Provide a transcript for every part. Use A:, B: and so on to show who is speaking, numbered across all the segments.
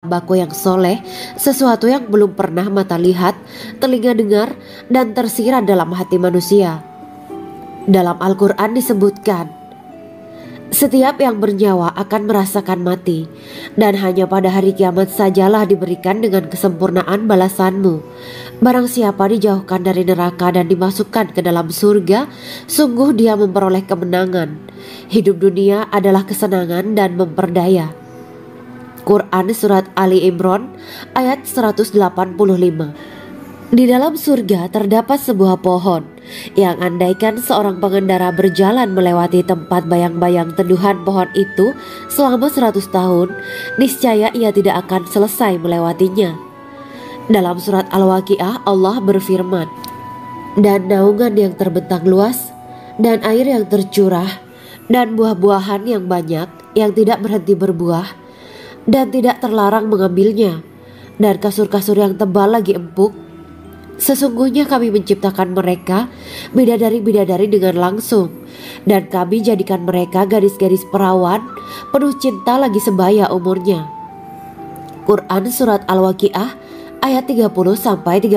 A: Hambaku yang soleh, sesuatu yang belum pernah mata lihat, telinga dengar, dan tersirat dalam hati manusia. Dalam Al-Quran disebutkan, setiap yang bernyawa akan merasakan mati, dan hanya pada hari kiamat sajalah diberikan dengan kesempurnaan balasanmu. Barang siapa dijauhkan dari neraka dan dimasukkan ke dalam surga, sungguh dia memperoleh kemenangan. Hidup dunia adalah kesenangan dan memperdaya. Quran Surat Ali Imran ayat 185. Di dalam surga terdapat sebuah pohon yang andaikan seorang pengendara berjalan melewati tempat bayang-bayang teduhan pohon itu selama 100 tahun, niscaya ia tidak akan selesai melewatinya. Dalam surat Al-Waqiah Allah berfirman, dan naungan yang terbentang luas, dan air yang tercurah, dan buah-buahan yang banyak yang tidak berhenti berbuah, dan tidak terlarang mengambilnya, dan kasur-kasur yang tebal lagi empuk. Sesungguhnya kami menciptakan mereka bidadari-bidadari dengan langsung, dan kami jadikan mereka gadis-gadis perawan penuh cinta lagi sebaya umurnya. Quran Surat Al-Waqiah ayat 30-37.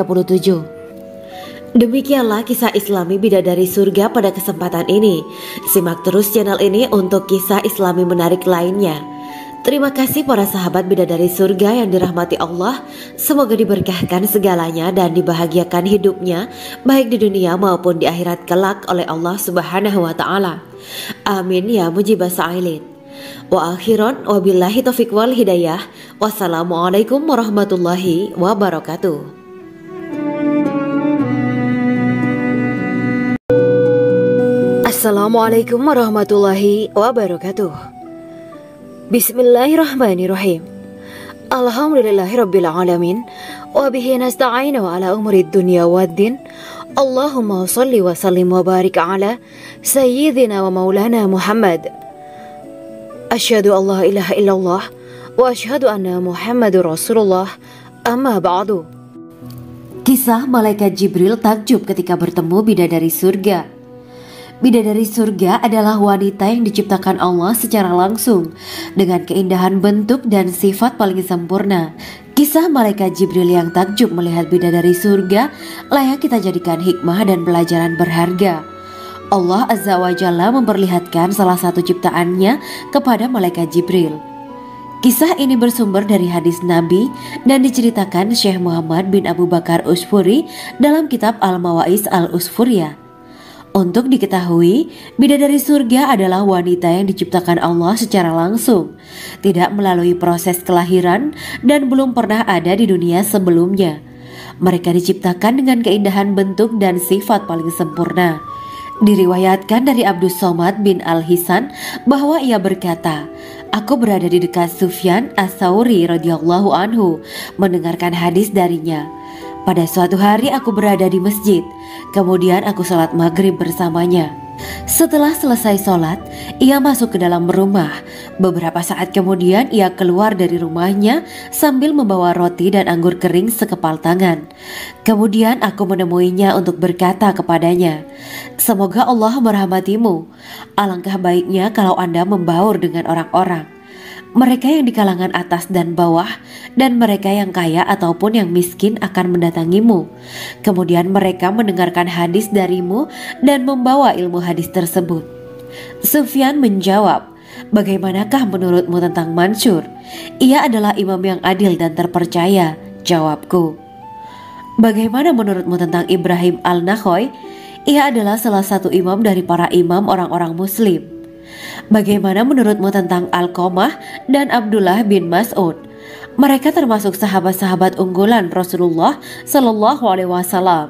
A: Demikianlah kisah Islami bidadari surga pada kesempatan ini. Simak terus channel ini untuk kisah Islami menarik lainnya. Terima kasih para sahabat bidadari surga yang dirahmati Allah. Semoga diberkahkan segalanya dan dibahagiakan hidupnya, baik di dunia maupun di akhirat kelak oleh Allah Subhanahu wa Ta'ala. Amin ya mujibah sa'ilin. Wa akhiran wabillahi taufiq wal hidayah. Wassalamualaikum warahmatullahi wabarakatuh.
B: Assalamualaikum warahmatullahi wabarakatuh. Bismillahirrahmanirrahim. Alhamdulillahirabbil alamin wa bihi nasta'inu ala umurid dunya waddin. Allahumma shalli wa sallim wa barik ala sayyidina wa maulana Muhammad. Asyhadu an la ilaha illallah wa asyhadu anna Muhammadur Rasulullah. Amma ba'du.
A: Kisah malaikat Jibril takjub ketika bertemu bidadari surga. Bidadari surga adalah wanita yang diciptakan Allah secara langsung dengan keindahan bentuk dan sifat paling sempurna. Kisah malaikat Jibril yang takjub melihat bidadari surga layak kita jadikan hikmah dan pelajaran berharga. Allah Azza wa Jalla memperlihatkan salah satu ciptaannya kepada malaikat Jibril. Kisah ini bersumber dari hadis Nabi dan diceritakan Syekh Muhammad bin Abu Bakar Usfuri dalam kitab Al-Mawaiz Al-Usfuriyah. Untuk diketahui, bidadari surga adalah wanita yang diciptakan Allah secara langsung, tidak melalui proses kelahiran dan belum pernah ada di dunia sebelumnya. Mereka diciptakan dengan keindahan bentuk dan sifat paling sempurna. Diriwayatkan dari Abdus Somad bin Al-Hisan bahwa ia berkata, aku berada di dekat Sufyan As-Sauri radhiyallahu anhu mendengarkan hadis darinya. Pada suatu hari aku berada di masjid, kemudian aku sholat maghrib bersamanya. Setelah selesai sholat, ia masuk ke dalam rumah. Beberapa saat kemudian ia keluar dari rumahnya sambil membawa roti dan anggur kering sekepal tangan. Kemudian aku menemuinya untuk berkata kepadanya, semoga Allah merahmatimu. Alangkah baiknya kalau Anda membaur dengan orang-orang, mereka yang di kalangan atas dan bawah, dan mereka yang kaya ataupun yang miskin akan mendatangimu. Kemudian mereka mendengarkan hadis darimu dan membawa ilmu hadis tersebut. Sufyan menjawab, bagaimanakah menurutmu tentang Mansur? Ia adalah imam yang adil dan terpercaya. Jawabku. Bagaimana menurutmu tentang Ibrahim Al-Nakhoy? Ia adalah salah satu imam dari para imam orang-orang muslim. Bagaimana menurutmu tentang Alqamah dan Abdullah bin Mas'ud? Mereka termasuk sahabat-sahabat unggulan Rasulullah Sallallahu Alaihi Wasallam.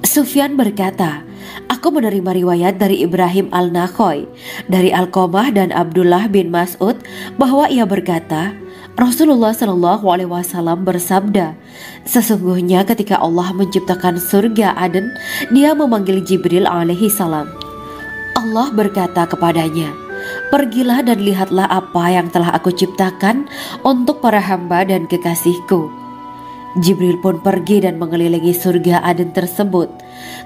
A: Sufyan berkata, aku menerima riwayat dari Ibrahim Al-Nakhoy, dari Alqamah dan Abdullah bin Mas'ud bahwa ia berkata, Rasulullah Sallallahu Alaihi Wasallam bersabda, sesungguhnya ketika Allah menciptakan surga Aden, Dia memanggil Jibril alaihi salam. Allah berkata kepadanya, pergilah dan lihatlah apa yang telah aku ciptakan untuk para hamba dan kekasihku. Jibril pun pergi dan mengelilingi surga Aden tersebut.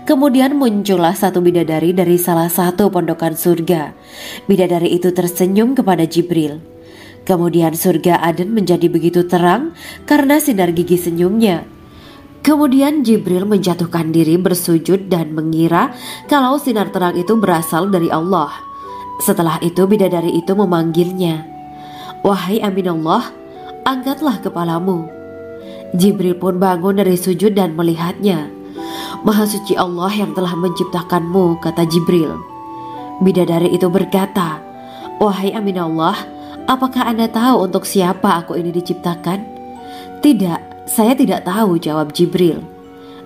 A: Kemudian muncullah satu bidadari dari salah satu pondokan surga. Bidadari itu tersenyum kepada Jibril. Kemudian surga Aden menjadi begitu terang karena sinar gigi senyumnya. Kemudian Jibril menjatuhkan diri bersujud dan mengira kalau sinar terang itu berasal dari Allah. Setelah itu bidadari itu memanggilnya, "Wahai Aminullah, angkatlah kepalamu." Jibril pun bangun dari sujud dan melihatnya. "Maha suci Allah yang telah menciptakanmu," kata Jibril. Bidadari itu berkata, "Wahai Aminullah, apakah Anda tahu untuk siapa aku ini diciptakan?" "Tidak, saya tidak tahu," jawab Jibril.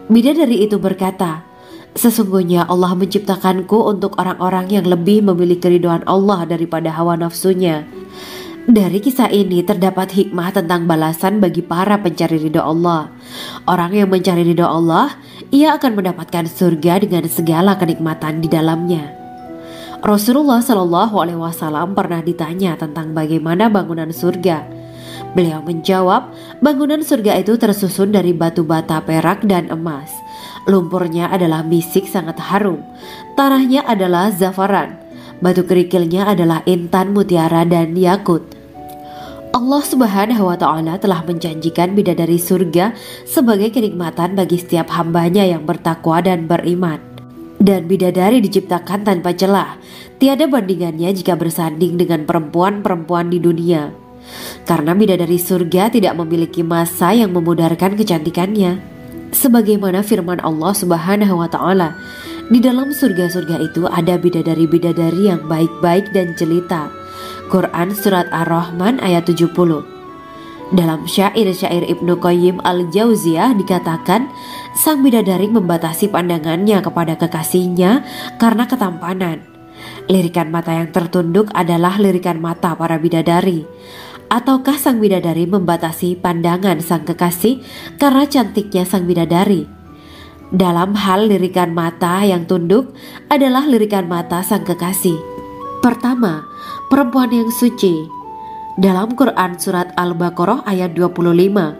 A: Bidadari itu berkata, "Sesungguhnya Allah menciptakanku untuk orang-orang yang lebih memilih keridhaan Allah daripada hawa nafsunya." Dari kisah ini terdapat hikmah tentang balasan bagi para pencari ridho Allah. Orang yang mencari ridho Allah, ia akan mendapatkan surga dengan segala kenikmatan di dalamnya. Rasulullah Shallallahu Alaihi Wasallam pernah ditanya tentang bagaimana bangunan surga. Beliau menjawab, bangunan surga itu tersusun dari batu bata, perak, dan emas. Lumpurnya adalah misik sangat harum. Tanahnya adalah zafaran. Batu kerikilnya adalah intan, mutiara, dan yakut. Allah Subhanahu wa Ta'ala telah menjanjikan bidadari surga sebagai kenikmatan bagi setiap hambanya yang bertakwa dan beriman. Dan bidadari diciptakan tanpa celah, tiada bandingannya jika bersanding dengan perempuan-perempuan di dunia. Karena bidadari surga tidak memiliki masa yang memudarkan kecantikannya. Sebagaimana firman Allah Subhanahu wa Ta'ala, di dalam surga-surga itu ada bidadari-bidadari yang baik-baik dan jelita. Quran Surat Ar-Rahman ayat 70. Dalam syair-syair Ibnu Qayyim Al-Jauziyah dikatakan, sang bidadari membatasi pandangannya kepada kekasihnya karena ketampanan. Lirikan mata yang tertunduk adalah lirikan mata para bidadari. Ataukah sang bidadari membatasi pandangan sang kekasih karena cantiknya sang bidadari? Dalam hal lirikan mata yang tunduk adalah lirikan mata sang kekasih. Pertama, perempuan yang suci. Dalam Quran Surat Al-Baqarah ayat 25,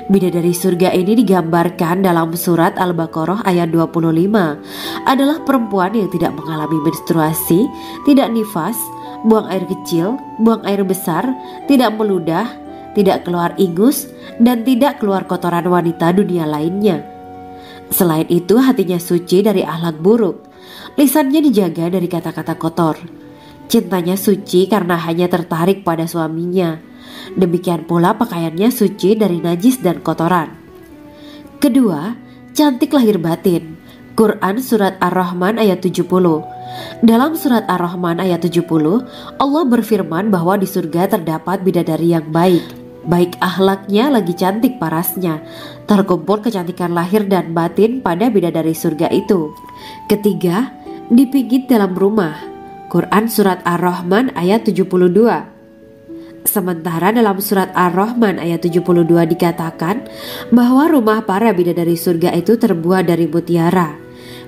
A: bidadari surga ini digambarkan dalam Surat Al-Baqarah ayat 25 adalah perempuan yang tidak mengalami menstruasi, tidak nifas, buang air kecil, buang air besar, tidak meludah, tidak keluar ingus, dan tidak keluar kotoran wanita dunia lainnya. Selain itu hatinya suci dari akhlak buruk, lisannya dijaga dari kata-kata kotor. Cintanya suci karena hanya tertarik pada suaminya. Demikian pula pakaiannya suci dari najis dan kotoran. Kedua, cantik lahir batin. Quran Surat Ar-Rahman ayat 70. Dalam Surat Ar-Rahman ayat 70, Allah berfirman bahwa di surga terdapat bidadari yang baik. Baik akhlaknya lagi cantik parasnya. Terkumpul kecantikan lahir dan batin pada bidadari surga itu. Ketiga, dipijit dalam rumah. Quran Surat Ar-Rahman ayat 72. Sementara dalam Surat Ar-Rahman ayat 72 dikatakan bahwa rumah para bidadari surga itu terbuat dari mutiara.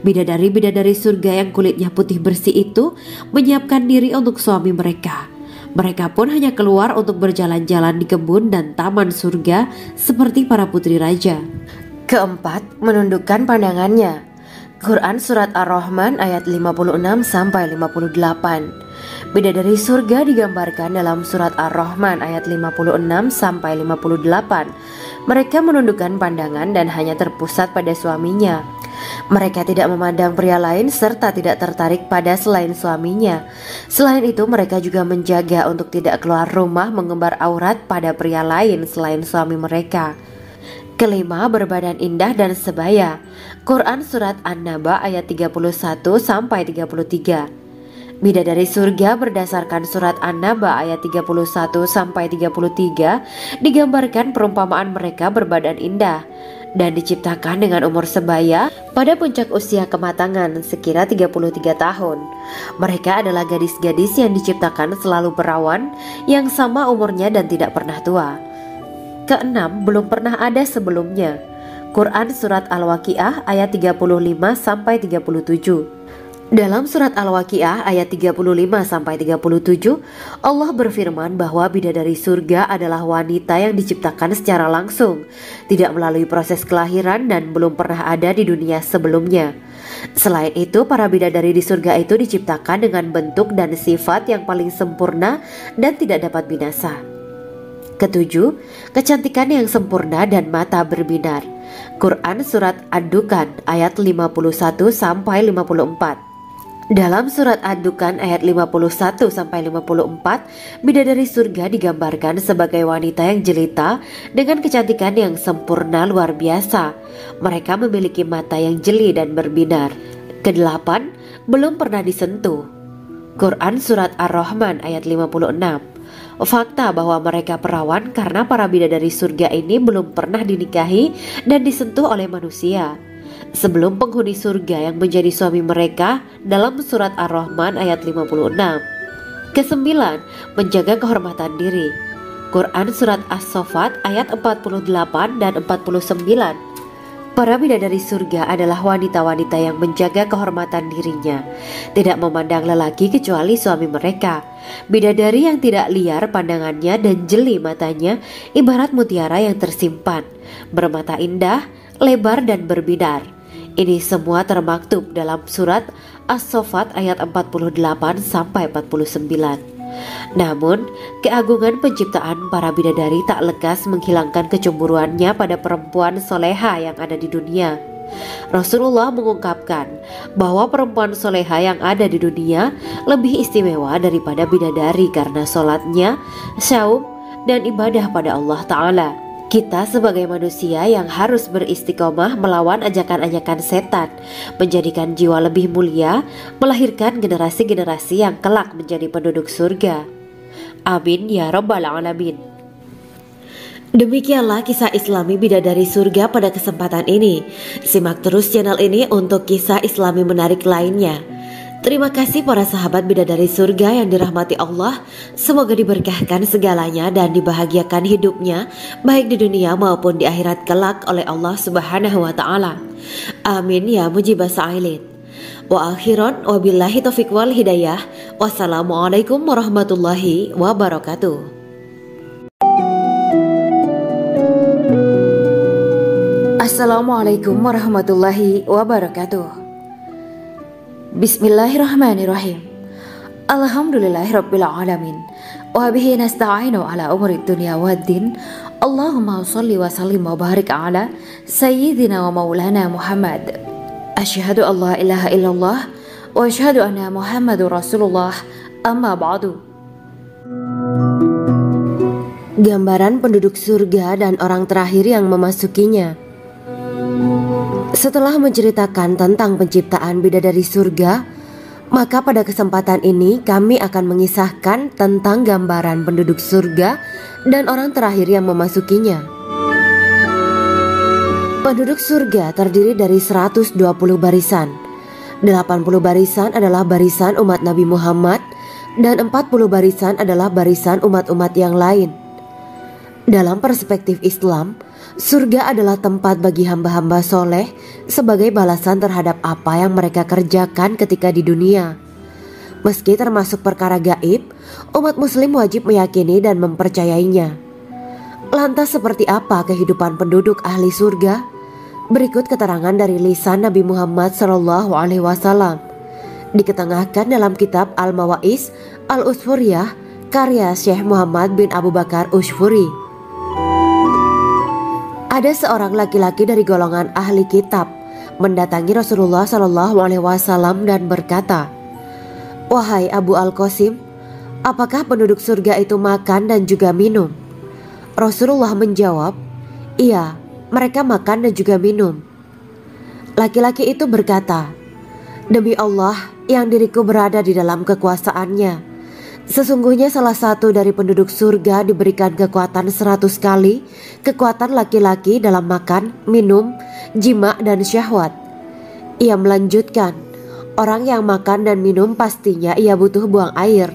A: Bidadari-bidadari surga yang kulitnya putih bersih itu menyiapkan diri untuk suami mereka. Mereka pun hanya keluar untuk berjalan-jalan di kebun dan taman surga seperti para putri raja. Keempat, menundukkan pandangannya. Quran Surat Ar-Rahman ayat 56-58. Bidadari surga digambarkan dalam Surat Ar-Rahman ayat 56-58. Mereka menundukkan pandangan dan hanya terpusat pada suaminya. Mereka tidak memandang pria lain serta tidak tertarik pada selain suaminya. Selain itu mereka juga menjaga untuk tidak keluar rumah mengembar aurat pada pria lain selain suami mereka. Kelima, berbadan indah dan sebaya. Quran Surat An-Naba ayat 31-33. Bidadari surga berdasarkan Surat An-Naba ayat 31-33 digambarkan perumpamaan mereka berbadan indah dan diciptakan dengan umur sebaya pada puncak usia kematangan sekira 33 tahun. Mereka adalah gadis-gadis yang diciptakan selalu perawan yang sama umurnya dan tidak pernah tua. Keenam, belum pernah ada sebelumnya. Quran Surat Al-Waqiah ayat 35-37. Dalam Surat Al-Waqiah ayat 35-37, Allah berfirman bahwa bidadari surga adalah wanita yang diciptakan secara langsung, tidak melalui proses kelahiran dan belum pernah ada di dunia sebelumnya. Selain itu, para bidadari di surga itu diciptakan dengan bentuk dan sifat yang paling sempurna dan tidak dapat binasa. Ketujuh, kecantikan yang sempurna dan mata berbinar. Quran Surat Ad-Dukhan ayat 51 sampai 54. Dalam surat Ad-Dukhan ayat 51 sampai 54, bidadari surga digambarkan sebagai wanita yang jelita dengan kecantikan yang sempurna luar biasa. Mereka memiliki mata yang jeli dan berbinar. Kedelapan, belum pernah disentuh. Quran Surat Ar-Rahman ayat 56. Fakta bahwa mereka perawan karena para bidadari surga ini belum pernah dinikahi dan disentuh oleh manusia sebelum penghuni surga yang menjadi suami mereka dalam surat Ar-Rahman ayat 56. Kesembilan, menjaga kehormatan diri. Quran Surat As-Saffat ayat 48 dan 49. Para bidadari surga adalah wanita-wanita yang menjaga kehormatan dirinya, tidak memandang lelaki kecuali suami mereka. Bidadari yang tidak liar pandangannya dan jeli matanya ibarat mutiara yang tersimpan, bermata indah, lebar dan berbinar. Ini semua termaktub dalam surat As-Saffat ayat 48 sampai 49. Namun, keagungan penciptaan para bidadari tak lekas menghilangkan kecemburuannya pada perempuan soleha yang ada di dunia. Rasulullah mengungkapkan bahwa perempuan soleha yang ada di dunia lebih istimewa daripada bidadari karena sholatnya, syaum, dan ibadah pada Allah Ta'ala. Kita sebagai manusia yang harus beristiqomah melawan ajakan-ajakan setan, menjadikan jiwa lebih mulia, melahirkan generasi-generasi yang kelak menjadi penduduk surga. Amin ya rabbal alamin. Demikianlah kisah Islami bidadari surga pada kesempatan ini. Simak terus channel ini untuk kisah Islami menarik lainnya. Terima kasih para sahabat bidadari surga yang dirahmati Allah. Semoga diberkahkan segalanya dan dibahagiakan hidupnya baik di dunia maupun di akhirat kelak oleh Allah Subhanahu wa taala. Amin ya mujibah sa'ilin. Wa akhiran wabillahi taufiq wal hidayah. Wassalamualaikum warahmatullahi wabarakatuh. Assalamualaikum warahmatullahi wabarakatuh. Bismillahirrahmanirrahim. Alhamdulillahirabbil alamin. Wa bihi nasta'inu ala umuri dunya waddin. Allahumma shalli wa sallim wa barik ala sayyidina wa maulana Muhammad. Asyhadu an la ilaha illallah wa asyhadu anna Muhammadur Rasulullah. Amma ba'du. Gambaran penduduk surga dan orang terakhir yang memasukinya. Setelah menceritakan tentang penciptaan bidadari surga, maka pada kesempatan ini kami akan mengisahkan tentang gambaran penduduk surga dan orang terakhir yang memasukinya. Penduduk surga terdiri dari 120 barisan. 80 barisan adalah barisan umat Nabi Muhammad dan 40 barisan adalah barisan umat-umat yang lain. Dalam perspektif Islam, surga adalah tempat bagi hamba-hamba soleh sebagai balasan terhadap apa yang mereka kerjakan ketika di dunia. Meski termasuk perkara gaib, umat muslim wajib meyakini dan mempercayainya. Lantas seperti apa kehidupan penduduk ahli surga? Berikut keterangan dari lisan Nabi Muhammad SAW, diketengahkan dalam kitab Al-Mawaiz Al-Usfuriyah karya Syekh Muhammad bin Abu Bakar Ushfuri. Ada seorang laki-laki dari golongan ahli kitab mendatangi Rasulullah SAW dan berkata, "Wahai Abu Al-Qasim, apakah penduduk surga itu makan dan juga minum?" Rasulullah menjawab, "Iya, mereka makan dan juga minum." Laki-laki itu berkata, "Demi Allah yang diriku berada di dalam kekuasaannya, sesungguhnya salah satu dari penduduk surga diberikan kekuatan 100 kali kekuatan laki-laki dalam makan, minum, jima, dan syahwat." Ia melanjutkan, "Orang yang makan dan minum pastinya ia butuh buang air,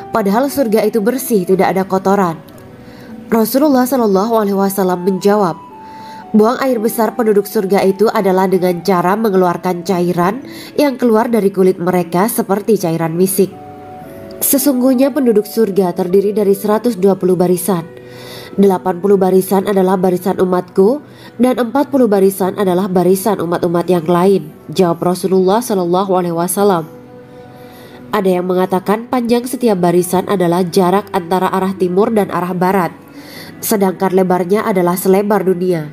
A: padahal surga itu bersih, tidak ada kotoran." Rasulullah SAW menjawab, "Buang air besar penduduk surga itu adalah dengan cara mengeluarkan cairan yang keluar dari kulit mereka seperti cairan misik." Sesungguhnya penduduk surga terdiri dari 120 barisan. 80 barisan adalah barisan umatku dan 40 barisan adalah barisan umat-umat yang lain, jawab Rasulullah SAW. Ada yang mengatakan panjang setiap barisan adalah jarak antara arah timur dan arah barat. sedangkan lebarnya adalah selebar dunia.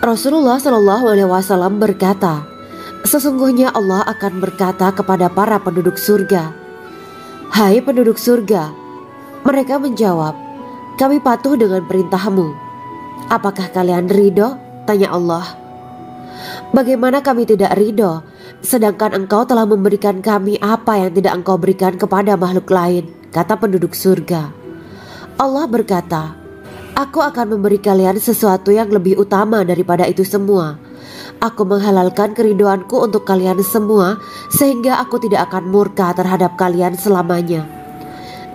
A: Rasulullah Shallallahu Alaihi Wasallam berkata, sesungguhnya Allah akan berkata kepada para penduduk surga, "Hai penduduk surga." Mereka menjawab, "Kami patuh dengan perintahmu." "Apakah kalian ridho?" tanya Allah. "Bagaimana kami tidak ridho, sedangkan engkau telah memberikan kami apa yang tidak engkau berikan kepada makhluk lain," kata penduduk surga. Allah berkata, "Aku akan memberi kalian sesuatu yang lebih utama daripada itu semua. Aku menghalalkan keridoanku untuk kalian semua, sehingga aku tidak akan murka terhadap kalian selamanya."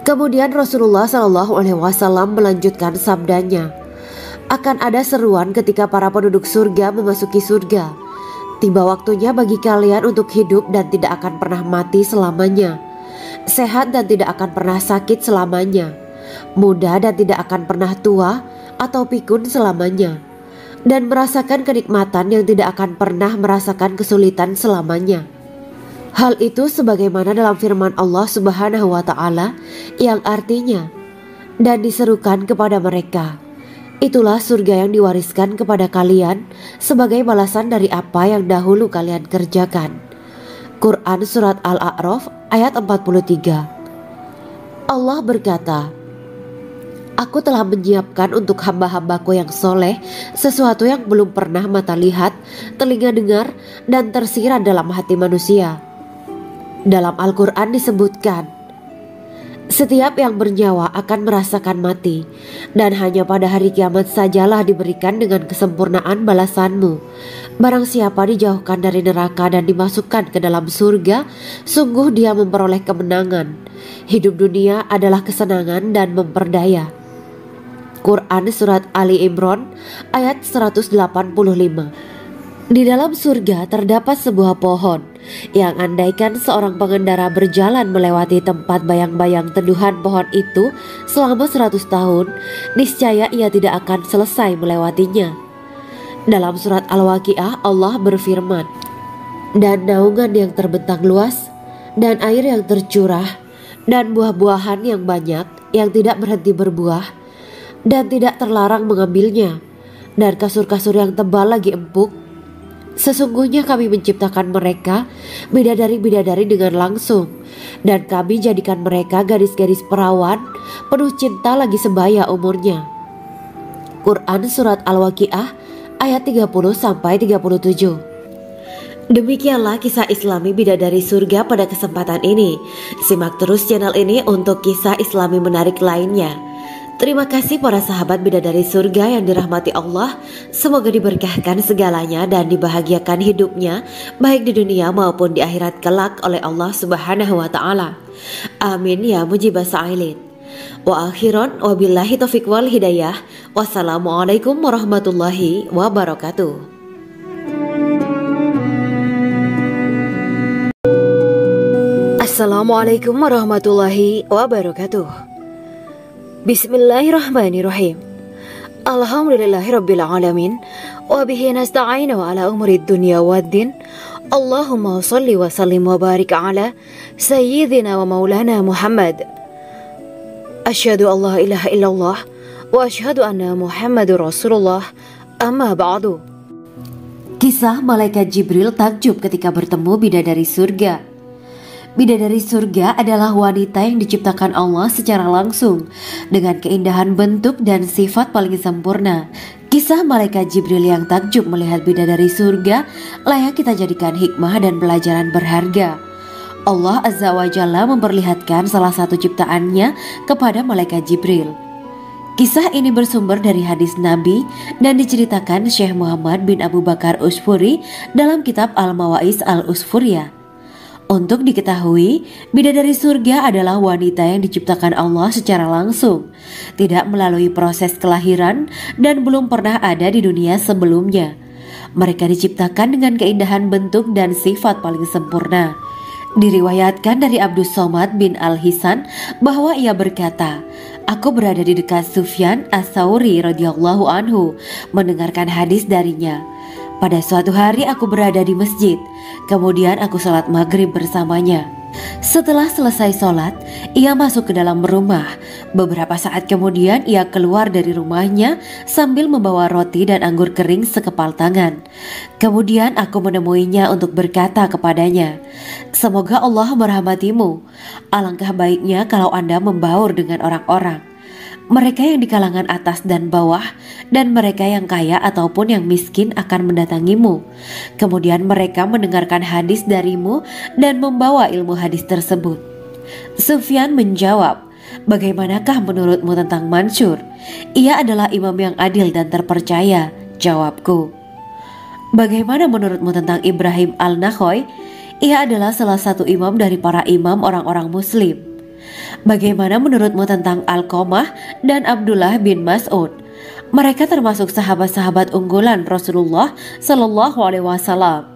A: Kemudian Rasulullah Shallallahu Alaihi Wasallam melanjutkan sabdanya, "Akan ada seruan ketika para penduduk surga memasuki surga. Tiba waktunya bagi kalian untuk hidup dan tidak akan pernah mati selamanya, sehat dan tidak akan pernah sakit selamanya, muda dan tidak akan pernah tua atau pikun selamanya, dan merasakan kenikmatan yang tidak akan pernah merasakan kesulitan selamanya." Hal itu sebagaimana dalam firman Allah Subhanahu wa Ta'ala yang artinya, "Dan diserukan kepada mereka, itulah surga yang diwariskan kepada kalian sebagai balasan dari apa yang dahulu kalian kerjakan." Quran Surat Al-A'raf ayat 43. Allah berkata, "Aku telah menyiapkan untuk hamba-hambaku yang soleh sesuatu yang belum pernah mata lihat, telinga dengar, dan tersirat dalam hati manusia." Dalam Al-Quran disebutkan, setiap yang bernyawa akan merasakan mati, dan hanya pada hari kiamat sajalah diberikan dengan kesempurnaan balasanmu. Barang siapa dijauhkan dari neraka dan dimasukkan ke dalam surga, sungguh dia memperoleh kemenangan. Hidup dunia adalah kesenangan dan memperdaya. Quran Surat Ali Imran ayat 185. Di dalam surga terdapat sebuah pohon yang andaikan seorang pengendara berjalan melewati tempat bayang-bayang teduhan pohon itu selama 100 tahun, niscaya ia tidak akan selesai melewatinya. Dalam surat Al-Waqiah Allah berfirman, "Dan naungan yang terbentang luas, dan air yang tercurah, dan buah-buahan yang banyak yang tidak berhenti berbuah, dan tidak terlarang mengambilnya, dan kasur-kasur yang tebal lagi empuk. Sesungguhnya kami menciptakan mereka bidadari-bidadari dengan langsung, dan kami jadikan mereka gadis-gadis perawan penuh cinta lagi sebaya umurnya." Quran Surat Al-Waqiah ayat 30-37. Demikianlah kisah Islami bidadari surga pada kesempatan ini. Simak terus channel ini untuk kisah Islami menarik lainnya. Terima kasih para sahabat bidadari surga yang dirahmati Allah. Semoga diberkahkan segalanya dan dibahagiakan hidupnya, baik di dunia maupun di akhirat kelak oleh Allah Subhanahu wa Ta'ala. Amin ya mujibah sa'ilin. Wa akhiran wabillahi taufiq wal hidayah. Wassalamualaikum warahmatullahi wabarakatuh.
B: Assalamualaikum warahmatullahi wabarakatuh. Bismillahirrahmanirrahim. Alhamdulillahirabbil alamin wa bihi nasta'inu ala umurid dunya waddin. Allahumma shalli wa sallim wa barik ala sayyidina wa maulana Muhammad. Asyhadu an la ilaha illallah wa asyhadu anna Muhammadur Rasulullah. Amma ba'du.
A: Kisah malaikat Jibril takjub ketika bertemu bidadari surga. Bidadari surga adalah wanita yang diciptakan Allah secara langsung dengan keindahan bentuk dan sifat paling sempurna. Kisah malaikat Jibril yang takjub melihat bidadari surga layak kita jadikan hikmah dan pelajaran berharga. Allah Azza wa Jalla memperlihatkan salah satu ciptaannya kepada malaikat Jibril. Kisah ini bersumber dari hadis Nabi dan diceritakan Syekh Muhammad bin Abu Bakar Usfuri dalam kitab Al-Mawaiz Al-Usfuriyah. Untuk diketahui, bidadari surga adalah wanita yang diciptakan Allah secara langsung, tidak melalui proses kelahiran dan belum pernah ada di dunia sebelumnya. Mereka diciptakan dengan keindahan bentuk dan sifat paling sempurna. Diriwayatkan dari Abdus Somad bin Al-Hisan bahwa ia berkata, "Aku berada di dekat Sufyan As-Sauri radhiyallahu anhu mendengarkan hadis darinya. Pada suatu hari aku berada di masjid, kemudian aku salat maghrib bersamanya. Setelah selesai sholat, ia masuk ke dalam rumah. Beberapa saat kemudian ia keluar dari rumahnya sambil membawa roti dan anggur kering sekepal tangan. Kemudian aku menemuinya untuk berkata kepadanya, "Semoga Allah merahmatimu. Alangkah baiknya kalau Anda membaur dengan orang-orang. Mereka yang di kalangan atas dan bawah, dan mereka yang kaya ataupun yang miskin akan mendatangimu. Kemudian mereka mendengarkan hadis darimu dan membawa ilmu hadis tersebut." Sufyan menjawab, "Bagaimanakah menurutmu tentang Mansur? Ia adalah imam yang adil dan terpercaya." Jawabku, "Bagaimana menurutmu tentang Ibrahim al-Nakhoy? Ia adalah salah satu imam dari para imam orang-orang muslim." "Bagaimana menurutmu tentang Alqamah dan Abdullah bin Mas'ud? Mereka termasuk sahabat-sahabat unggulan Rasulullah Shallallahu Alaihi Wasallam."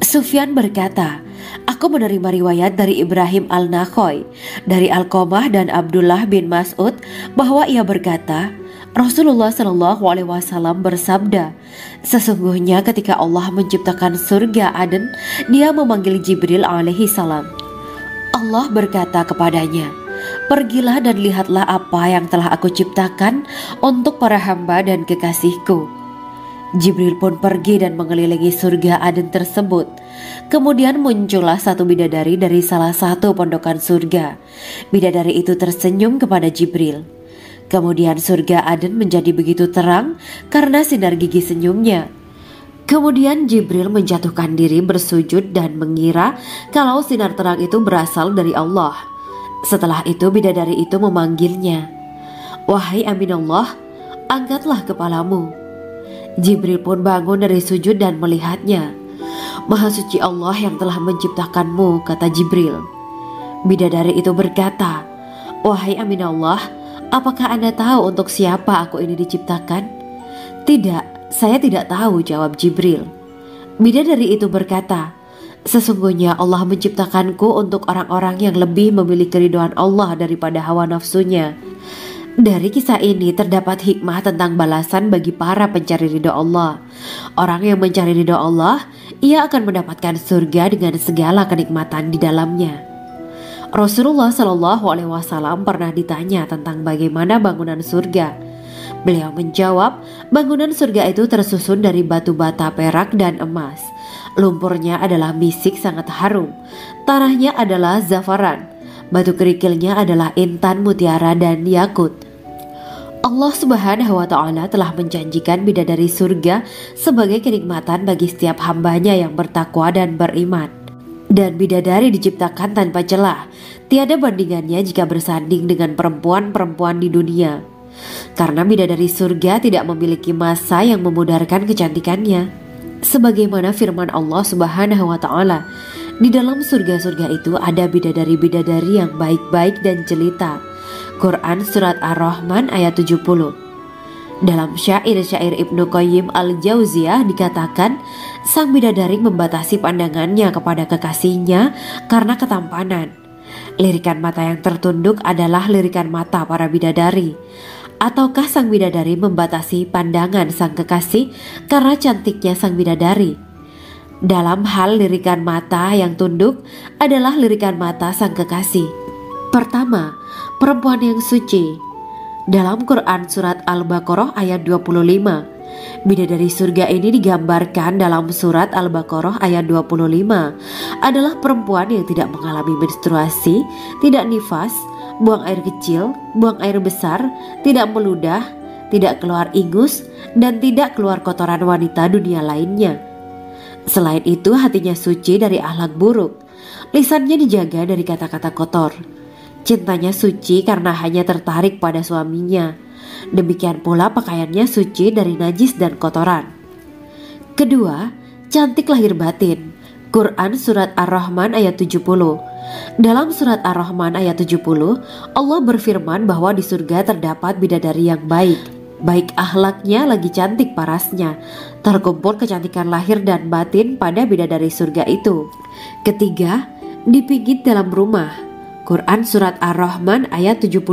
A: Sufyan berkata, "Aku menerima riwayat dari Ibrahim al-Nakhoy, dari Alqamah dan Abdullah bin Mas'ud bahwa ia berkata, Rasulullah Shallallahu Alaihi Wasallam bersabda, sesungguhnya ketika Allah menciptakan surga Aden, Dia memanggil Jibril alaihi salam. Allah berkata kepadanya, pergilah dan lihatlah apa yang telah aku ciptakan untuk para hamba dan kekasihku. Jibril pun pergi dan mengelilingi surga Aden tersebut. Kemudian muncullah satu bidadari dari salah satu pondokan surga. Bidadari itu tersenyum kepada Jibril. Kemudian surga Aden menjadi begitu terang karena sinar gigi senyumnya. Kemudian Jibril menjatuhkan diri bersujud dan mengira kalau sinar terang itu berasal dari Allah. Setelah itu bidadari itu memanggilnya, "Wahai Aminullah, angkatlah kepalamu." Jibril pun bangun dari sujud dan melihatnya. "Maha suci Allah yang telah menciptakanmu," kata Jibril. Bidadari itu berkata, "Wahai Aminullah, apakah Anda tahu untuk siapa aku ini diciptakan?" "Tidak, saya tidak tahu," jawab Jibril. Bidadari itu berkata, "Sesungguhnya Allah menciptakanku untuk orang-orang yang lebih memilih keridhaan Allah daripada hawa nafsunya." Dari kisah ini terdapat hikmah tentang balasan bagi para pencari ridho Allah. Orang yang mencari ridho Allah, ia akan mendapatkan surga dengan segala kenikmatan di dalamnya. Rasulullah Shallallahu Alaihi Wasallam pernah ditanya tentang bagaimana bangunan surga. Beliau menjawab, bangunan surga itu tersusun dari batu bata, perak, dan emas. Lumpurnya adalah misik sangat harum. Tanahnya adalah zafaran. Batu kerikilnya adalah intan, mutiara, dan yakut. Allah Subhanahu wa Ta'ala telah menjanjikan bidadari surga sebagai kenikmatan bagi setiap hambanya yang bertakwa dan beriman. Dan bidadari diciptakan tanpa celah, tiada bandingannya jika bersanding dengan perempuan-perempuan di dunia. Karena bidadari surga tidak memiliki masa yang memudarkan kecantikannya. Sebagaimana firman Allah Subhanahu wa Ta'ala, di dalam surga-surga itu ada bidadari-bidadari yang baik-baik dan jelita. Quran Surat Ar-Rahman ayat 70. Dalam syair-syair Ibnu Qayyim al-Jauziyah dikatakan, sang bidadari membatasi pandangannya kepada kekasihnya karena ketampanan. Lirikan mata yang tertunduk adalah lirikan mata para bidadari. Ataukah sang bidadari membatasi pandangan sang kekasih karena cantiknya sang bidadari? Dalam hal lirikan mata yang tunduk adalah lirikan mata sang kekasih. Pertama, perempuan yang suci. Dalam Quran Surat Al-Baqarah ayat 25, bidadari surga ini digambarkan dalam Surat Al-Baqarah ayat 25 adalah perempuan yang tidak mengalami menstruasi, tidak nifas, buang air kecil, buang air besar, tidak meludah, tidak keluar ingus, dan tidak keluar kotoran wanita dunia lainnya. Selain itu hatinya suci dari akhlak buruk, lisannya dijaga dari kata-kata kotor. Cintanya suci karena hanya tertarik pada suaminya. Demikian pula pakaiannya suci dari najis dan kotoran. Kedua, cantik lahir batin. Quran Surat Ar-Rahman ayat 70. Dalam Surat Ar-Rahman ayat 70, Allah berfirman bahwa di surga terdapat bidadari yang baik. Baik akhlaknya lagi cantik parasnya. Terkumpul kecantikan lahir dan batin pada bidadari surga itu. Ketiga, dipijit dalam rumah. Quran Surat Ar-Rahman ayat 72.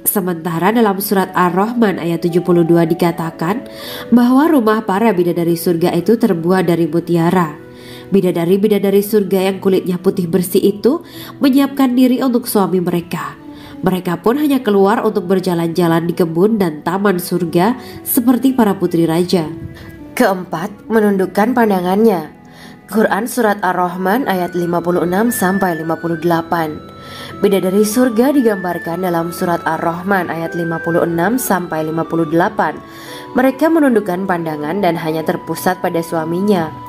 A: Sementara dalam Surat Ar-Rahman ayat 72 dikatakan bahwa rumah para bidadari surga itu terbuat dari mutiara. Bidadari-bidadari surga yang kulitnya putih bersih itu menyiapkan diri untuk suami mereka. Mereka pun hanya keluar untuk berjalan-jalan di kebun dan taman surga seperti para putri raja. Keempat, menundukkan pandangannya. Quran Surat Ar-Rahman ayat 56-58. Bidadari surga digambarkan dalam Surat Ar-Rahman ayat 56-58. Mereka menundukkan pandangan dan hanya terpusat pada suaminya.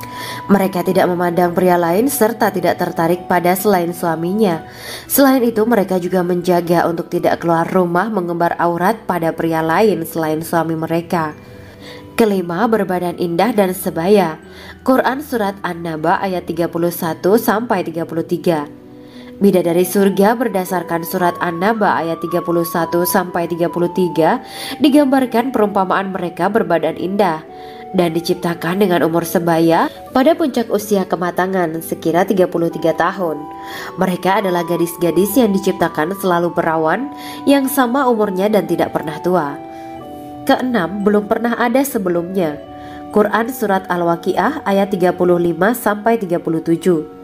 A: Mereka tidak memandang pria lain serta tidak tertarik pada selain suaminya. Selain itu, mereka juga menjaga untuk tidak keluar rumah mengembar aurat pada pria lain selain suami mereka. Kelima, berbadan indah dan sebaya. Quran Surat An-Naba ayat 31-33. Bidadari surga berdasarkan Surat An-Naba ayat 31-33 digambarkan perumpamaan mereka berbadan indah dan diciptakan dengan umur sebaya pada puncak usia kematangan sekira 33 tahun. Mereka adalah gadis-gadis yang diciptakan selalu perawan yang sama umurnya dan tidak pernah tua. Keenam, belum pernah ada sebelumnya. Quran Surat Al-Waqiah ayat 35-37.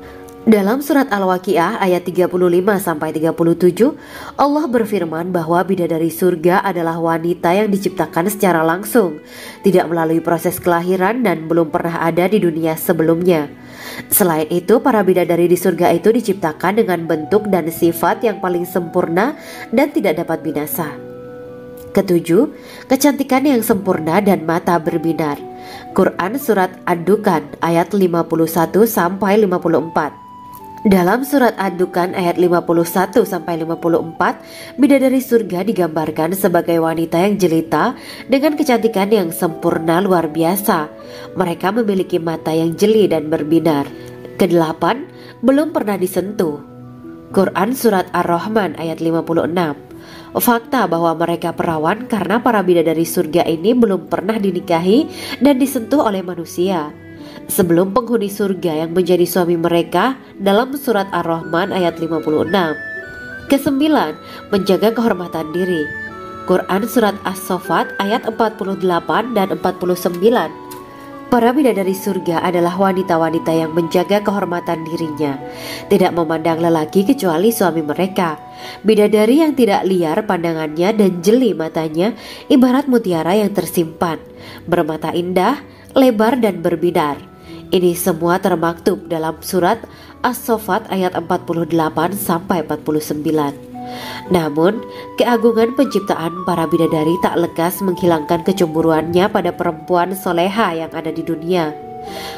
A: Dalam Surat Al-Waqiah ayat 35-37, Allah berfirman bahwa bidadari surga adalah wanita yang diciptakan secara langsung, tidak melalui proses kelahiran dan belum pernah ada di dunia sebelumnya. Selain itu, para bidadari di surga itu diciptakan dengan bentuk dan sifat yang paling sempurna dan tidak dapat binasa. Ketujuh, kecantikan yang sempurna dan mata berbinar. Quran Surat Ad-Dukan ayat 51-54. Dalam Surat Ad-Dukan ayat 51-54, bidadari surga digambarkan sebagai wanita yang jelita dengan kecantikan yang sempurna luar biasa. Mereka memiliki mata yang jeli dan berbinar. Kedelapan, belum pernah disentuh. Quran Surat Ar-Rahman ayat 56. Fakta bahwa mereka perawan karena para bidadari surga ini belum pernah dinikahi dan disentuh oleh manusia sebelum penghuni surga yang menjadi suami mereka dalam Surat Ar-Rahman ayat 56. Kesembilan, menjaga kehormatan diri. Quran Surat As-Saffat ayat 48 dan 49. Para bidadari surga adalah wanita-wanita yang menjaga kehormatan dirinya, tidak memandang lelaki kecuali suami mereka. Bidadari yang tidak liar pandangannya dan jeli matanya ibarat mutiara yang tersimpan, bermata indah, lebar dan berbinar. Ini semua termaktub dalam Surat As-Saffat ayat 48-49. Namun, keagungan penciptaan para bidadari tak lekas menghilangkan kecemburuannya pada perempuan soleha yang ada di dunia.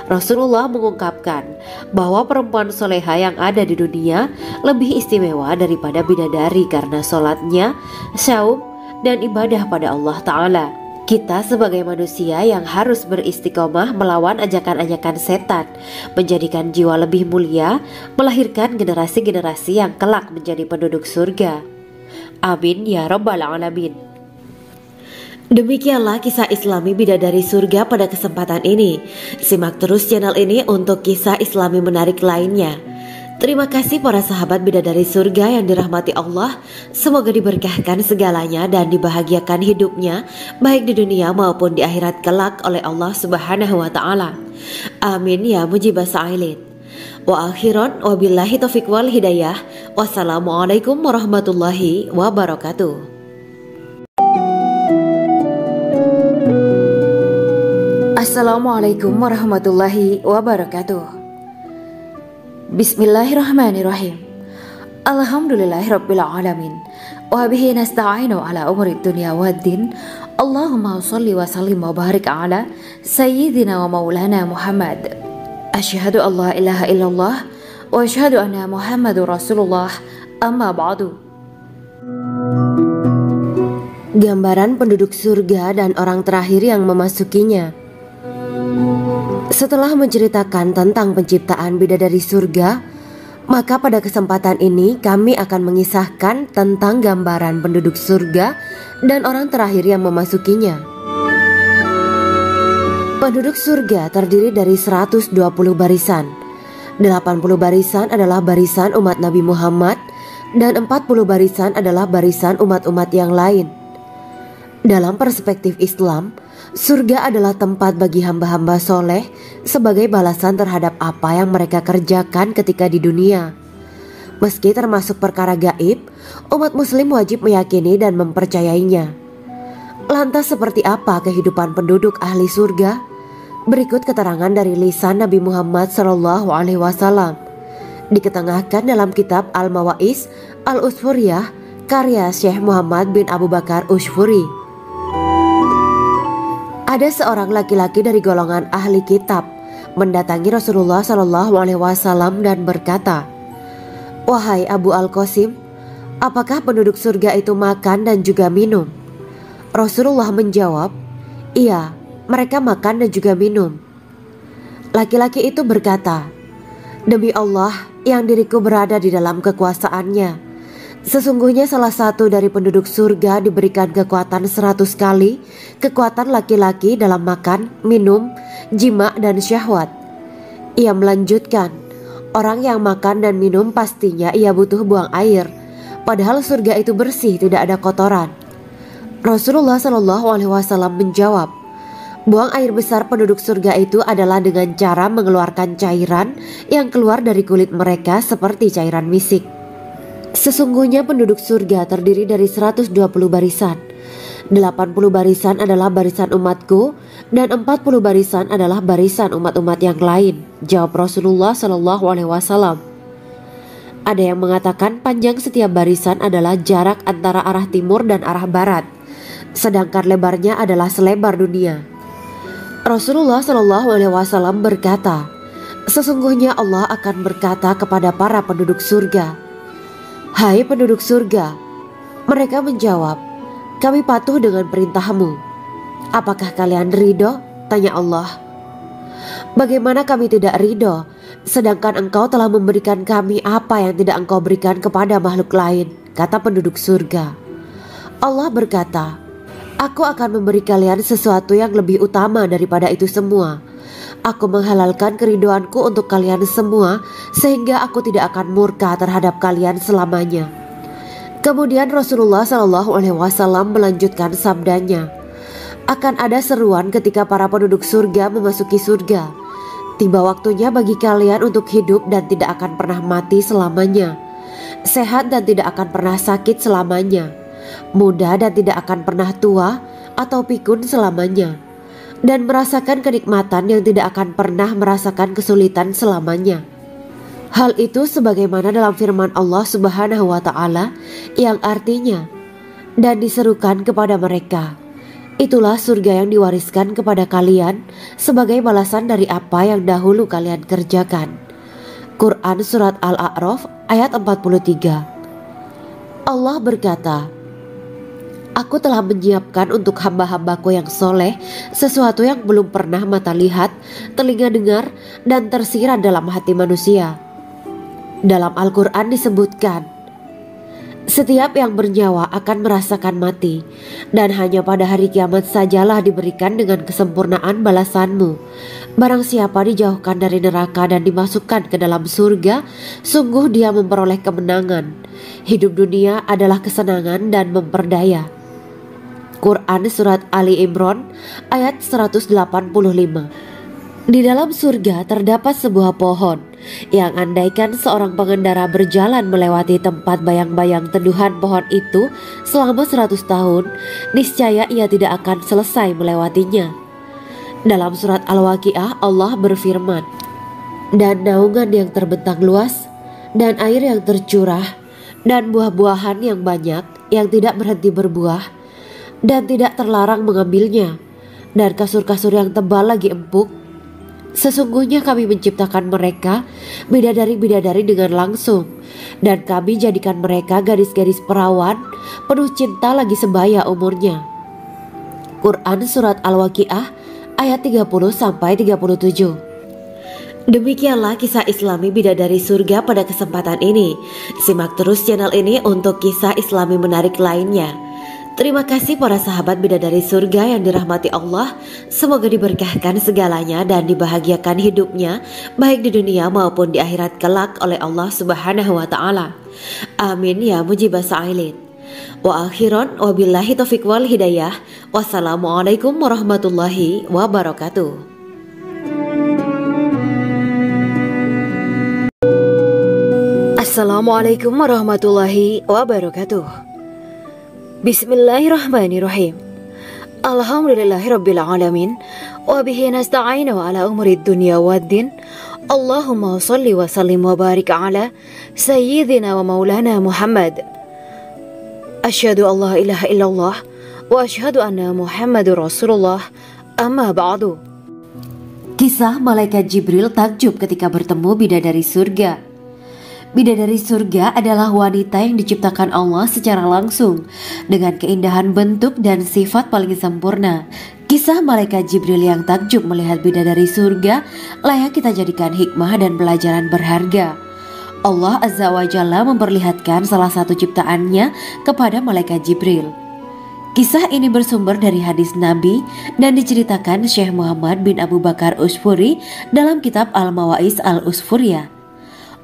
A: Rasulullah mengungkapkan bahwa perempuan soleha yang ada di dunia lebih istimewa daripada bidadari karena sholatnya, syaum, dan ibadah pada Allah Ta'ala. Kita sebagai manusia yang harus beristiqomah melawan ajakan-ajakan setan, menjadikan jiwa lebih mulia, melahirkan generasi-generasi yang kelak menjadi penduduk surga. Amin ya Rabbal Alamin. Demikianlah kisah Islami bidadari surga pada kesempatan ini. Simak terus channel ini untuk kisah Islami menarik lainnya. Terima kasih para sahabat bidadari surga yang dirahmati Allah. Semoga diberkahkan segalanya dan dibahagiakan hidupnya baik di dunia maupun di akhirat kelak oleh Allah Subhanahu wa Ta'ala. Amin ya mujibah sa'ilin. Wa akhiran wabillahi taufiq wal hidayah. Wassalamualaikum warahmatullahi wabarakatuh. Assalamualaikum warahmatullahi wabarakatuh. Bismillahirrahmanirrahim. Alhamdulillahirabbil alamin. Wa bihi nasta'inu ala umuri dunya waddin. Allahumma shalli wa sallim wa barik ala sayyidina wa maulana Muhammad. Asyhadu an la ilaha illallah wa asyhadu anna Muhammadur Rasulullah. Amma ba'du. Gambaran penduduk surga dan orang terakhir yang memasukinya. Setelah menceritakan tentang penciptaan bidadari surga, maka pada kesempatan ini kami akan mengisahkan tentang gambaran penduduk surga dan orang terakhir yang memasukinya. Penduduk surga terdiri dari 120 barisan. 80 barisan adalah barisan umat Nabi Muhammad dan 40 barisan adalah barisan umat-umat yang lain. Dalam perspektif Islam, surga adalah tempat bagi hamba-hamba soleh sebagai balasan terhadap apa yang mereka kerjakan ketika di dunia. Meski termasuk perkara gaib, umat muslim wajib meyakini dan mempercayainya. Lantas seperti apa kehidupan penduduk ahli surga? Berikut keterangan dari lisan Nabi Muhammad SAW, diketengahkan dalam kitab Al-Mawaiz Al-Usfuriyah karya Syekh Muhammad bin Abu Bakar Ushfuri. Ada seorang laki-laki dari golongan ahli kitab mendatangi Rasulullah SAW dan berkata, "Wahai Abu Al-Qasim, apakah penduduk surga itu makan dan juga minum?" Rasulullah menjawab, "Iya, mereka makan dan juga minum." Laki-laki itu berkata, "Demi Allah yang diriku berada di dalam kekuasaannya, sesungguhnya salah satu dari penduduk surga diberikan kekuatan 100 kali kekuatan laki-laki dalam makan, minum, jima, dan syahwat." Ia melanjutkan, "Orang yang makan dan minum pastinya ia butuh buang air, padahal surga itu bersih, tidak ada kotoran." Rasulullah SAW menjawab, "Buang air besar penduduk surga itu adalah dengan cara mengeluarkan cairan yang keluar dari kulit mereka seperti cairan misik. Sesungguhnya penduduk surga terdiri dari 120 barisan. 80 barisan adalah barisan umatku dan 40 barisan adalah barisan umat-umat yang lain," jawab Rasulullah SAW. Ada yang mengatakan panjang setiap barisan adalah jarak antara arah timur dan arah barat, sedangkan lebarnya adalah selebar dunia. Rasulullah SAW berkata, "Sesungguhnya Allah akan berkata kepada para penduduk surga, 'Hai penduduk surga,' mereka menjawab, 'Kami patuh dengan perintahmu.' 'Apakah kalian ridho?' tanya Allah. 'Bagaimana kami tidak ridho, sedangkan engkau telah memberikan kami apa yang tidak engkau berikan kepada makhluk lain,' kata penduduk surga. Allah berkata, 'Aku akan memberi kalian sesuatu yang lebih utama daripada itu semua. Aku menghalalkan keridoanku untuk kalian semua sehingga aku tidak akan murka terhadap kalian selamanya.'" Kemudian Rasulullah SAW melanjutkan sabdanya, "Akan ada seruan ketika para penduduk surga memasuki surga. Tiba waktunya bagi kalian untuk hidup dan tidak akan pernah mati selamanya, sehat dan tidak akan pernah sakit selamanya, muda dan tidak akan pernah tua atau pikun selamanya, dan merasakan kenikmatan yang tidak akan pernah merasakan kesulitan selamanya." Hal itu sebagaimana dalam firman Allah Subhanahu wa Ta'ala yang artinya, "Dan diserukan kepada mereka, itulah surga yang diwariskan kepada kalian sebagai balasan dari apa yang dahulu kalian kerjakan." Quran Surat Al-A'raf ayat 43. Allah berkata, "Aku telah menyiapkan untuk hamba-hambaku yang soleh sesuatu yang belum pernah mata lihat, telinga dengar, dan tersirat dalam hati manusia." Dalam Al-Quran disebutkan, "Setiap yang bernyawa akan merasakan mati, dan hanya pada hari kiamat sajalah diberikan dengan kesempurnaan balasanmu. Barang siapa dijauhkan dari neraka dan dimasukkan ke dalam surga, sungguh dia memperoleh kemenangan. Hidup dunia adalah kesenangan dan memperdaya." Quran Surat Ali Imran ayat 185. Di dalam surga terdapat sebuah pohon yang andaikan seorang pengendara berjalan melewati tempat bayang-bayang teduhan pohon itu selama 100 tahun, niscaya ia tidak akan selesai melewatinya. Dalam surat Al-Waqiah Allah berfirman, "Dan naungan yang terbentang luas, dan air yang tercurah, dan buah-buahan yang banyak yang tidak berhenti berbuah, dan tidak terlarang mengambilnya, dan kasur-kasur yang tebal lagi empuk. Sesungguhnya kami menciptakan mereka bidadari-bidadari dengan langsung, dan kami jadikan mereka gadis-gadis perawan penuh cinta lagi sebaya umurnya." Quran Surat Al-Waqiah ayat 30-37. Demikianlah kisah Islami bidadari surga pada kesempatan ini. Simak terus channel ini untuk kisah Islami menarik lainnya. Terima kasih para sahabat bidadari surga yang dirahmati Allah. Semoga diberkahkan segalanya dan dibahagiakan hidupnya, baik di dunia maupun di akhirat kelak oleh Allah Subhanahu wa Ta'ala. Amin ya mujibas sa'ilin. Wa akhiran wabillahi taufiq wal hidayah. Wassalamualaikum warahmatullahi wabarakatuh.
B: Assalamualaikum warahmatullahi wabarakatuh. Bismillahirrahmanirrahim. Alhamdulillahirabbil alamin wa bihi nasta'inu ala umurid dunya waddin. Allahumma shalli wa sallim wa barik ala sayyidina wa maulana Muhammad. Asyhadu an la ilaha illallah wa asyhadu anna Muhammadur Rasulullah. Amma ba'du.
A: Kisah malaikat Jibril takjub ketika bertemu bidadari surga. Bidadari surga adalah wanita yang diciptakan Allah secara langsung dengan keindahan bentuk dan sifat paling sempurna. Kisah malaikat Jibril yang takjub melihat bidadari surga layak kita jadikan hikmah dan pelajaran berharga. Allah Azza wa Jalla memperlihatkan salah satu ciptaannya kepada malaikat Jibril. Kisah ini bersumber dari hadis Nabi dan diceritakan Syekh Muhammad bin Abu Bakar Usfuri dalam kitab Al-Mawaiz Al-Usfuriyah.